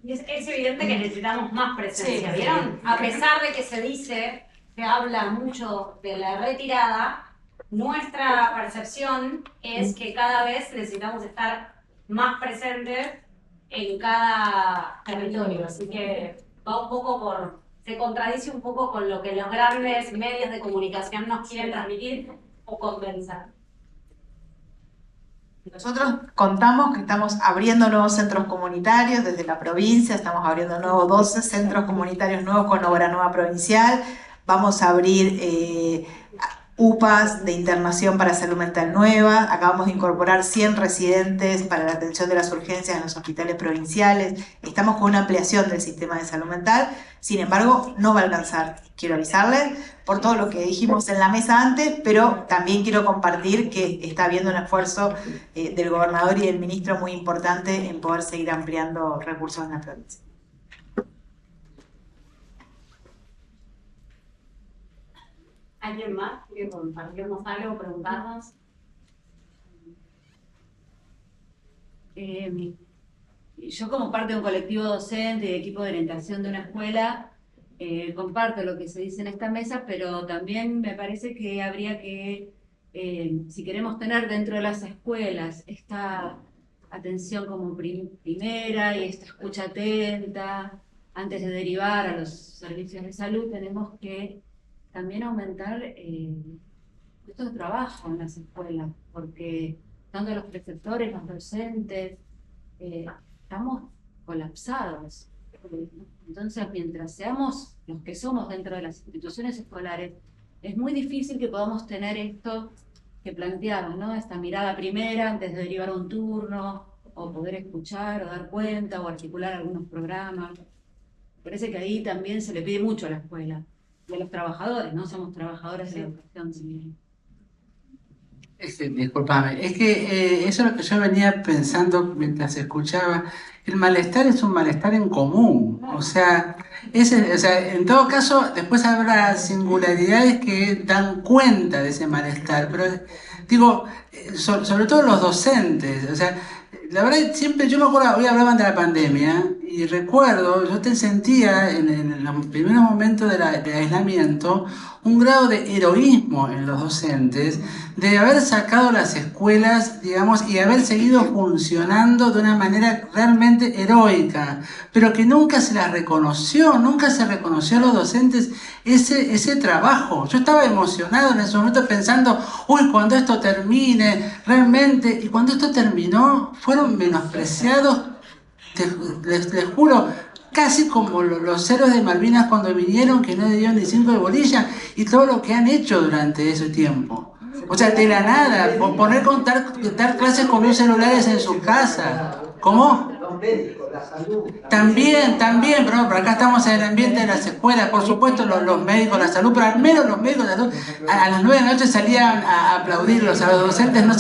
Es evidente que necesitamos más presencia, ¿vieron? A pesar de que se dice, se habla mucho de la retirada, nuestra percepción es que cada vez necesitamos estar más presentes en cada territorio, así que va un poco se contradice un poco con lo que los grandes medios de comunicación nos quieren transmitir o convencer. Nosotros contamos que estamos abriendo nuevos centros comunitarios desde la provincia, estamos abriendo nuevos 12 centros comunitarios nuevos con obra nueva provincial, vamos a abrir UPAs de internación para salud mental nueva, acabamos de incorporar 100 residentes para la atención de las urgencias en los hospitales provinciales, estamos con una ampliación del sistema de salud mental, sin embargo no va a alcanzar, quiero avisarles, por todo lo que dijimos en la mesa antes, pero también quiero compartir que está habiendo un esfuerzo del gobernador y del ministro muy importante en poder seguir ampliando recursos en la provincia. ¿Alguien más quiere compartirnos algo, preguntarnos? Yo como parte de un colectivo docente y equipo de orientación de una escuela, comparto lo que se dice en esta mesa, pero también me parece que habría que, si queremos tener dentro de las escuelas esta atención como primera y esta escucha atenta, antes de derivar a los servicios de salud, tenemos que también aumentar puestos de trabajo en las escuelas, porque tanto los preceptores, los docentes, estamos colapsados. Entonces, mientras seamos los que somos dentro de las instituciones escolares, es muy difícil que podamos tener esto que planteamos, ¿no? Esta mirada primera antes de derivar un turno, o poder escuchar, o dar cuenta, o articular algunos programas. Me parece que ahí también se le pide mucho a la escuela. De los trabajadores, ¿no? Somos trabajadores de la educación también. Disculpame, es que eso es lo que yo venía pensando mientras escuchaba. El malestar es un malestar en común. O sea, en todo caso, después habrá singularidades que dan cuenta de ese malestar. Pero digo, sobre todo los docentes. O sea, la verdad, siempre yo me acuerdo, hoy hablaban de la pandemia y recuerdo, yo te sentía en los primeros momentos de aislamiento un grado de heroísmo en los docentes, de haber sacado las escuelas, digamos, y haber seguido funcionando de una manera realmente heroica, pero que nunca se las reconoció, nunca se reconoció a los docentes ese trabajo. Yo estaba emocionado en ese momento pensando, uy, cuando esto termine, realmente, y cuando esto terminó, fueron menospreciados, les juro, casi como los héroes de Malvinas cuando vinieron, que no dieron ni 5 de bolilla, y todo lo que han hecho durante ese tiempo. O sea, de la nada, poner dar clases con los celulares en su casa. ¿Cómo? Los médicos, la salud. También, pero acá estamos en el ambiente de las escuelas, por supuesto los médicos, la salud, pero al menos los médicos de la salud, a las 9 de la noche salían a aplaudirlos, a los docentes no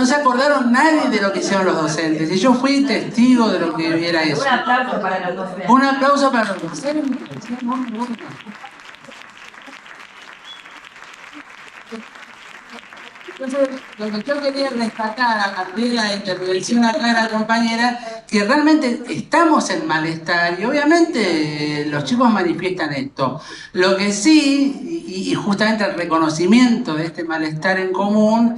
se acordaron nadie de lo que hicieron los docentes, y yo fui testigo de lo que era eso. Un aplauso para los docentes. Un aplauso para los docentes. Entonces, lo que yo quería rescatar a partir de la intervención acá de la compañera, que realmente estamos en malestar y obviamente los chicos manifiestan esto. Lo que sí, y justamente el reconocimiento de este malestar en común,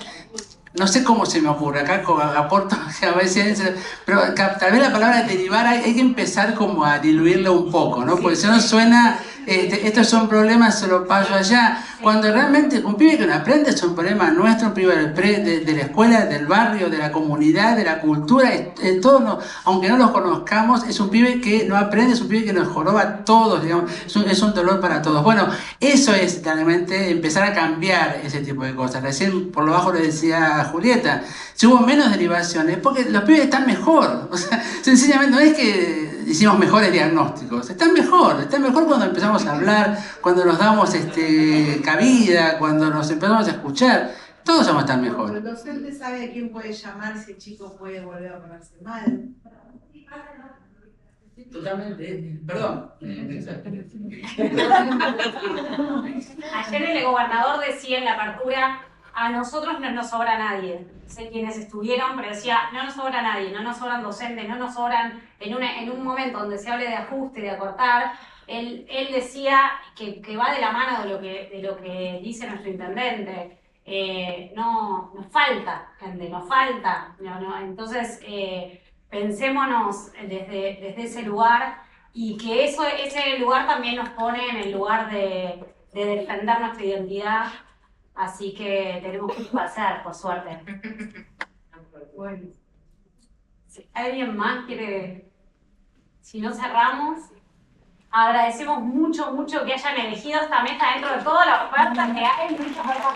no sé cómo se me ocurre, acá aporto a veces, pero tal vez la palabra derivar hay que empezar como a diluirlo un poco, ¿no? Porque si no suena, estos son problemas, se lo paso allá, cuando realmente un pibe que no aprende es un problema nuestro, un pibe de la escuela, del barrio, de la comunidad, de la cultura, en todo, aunque no los conozcamos, es un pibe que no aprende, es un pibe que nos joroba a todos, digamos, es un dolor para todos. Bueno, eso es realmente empezar a cambiar ese tipo de cosas. Recién por lo bajo le decía a Julieta, si hubo menos derivaciones, porque los pibes están mejor, o sea, sencillamente no es que hicimos mejores diagnósticos, están mejor cuando empezamos a hablar, cuando nos damos cabida, cuando nos empezamos a escuchar, todos vamos a estar mejor. El docente sabe a quién puede llamar si el chico puede volver a ponerse mal. Totalmente, perdón. Ayer el gobernador decía en la apertura a nosotros no nos sobra nadie. Sé quienes estuvieron, pero decía, no nos sobra nadie, no nos sobran docentes, no nos sobran, en un momento donde se hable de ajuste, de acortar, él decía que va de la mano de lo que dice nuestro intendente. No, nos falta gente, nos falta. Entonces, pensémonos desde ese lugar y que ese lugar también nos pone en el lugar de defender nuestra identidad. Así que tenemos que pasar, por suerte. Bueno, si alguien más quiere, si no cerramos, agradecemos mucho que hayan elegido esta mesa dentro de toda la oferta que hay. Muchas gracias.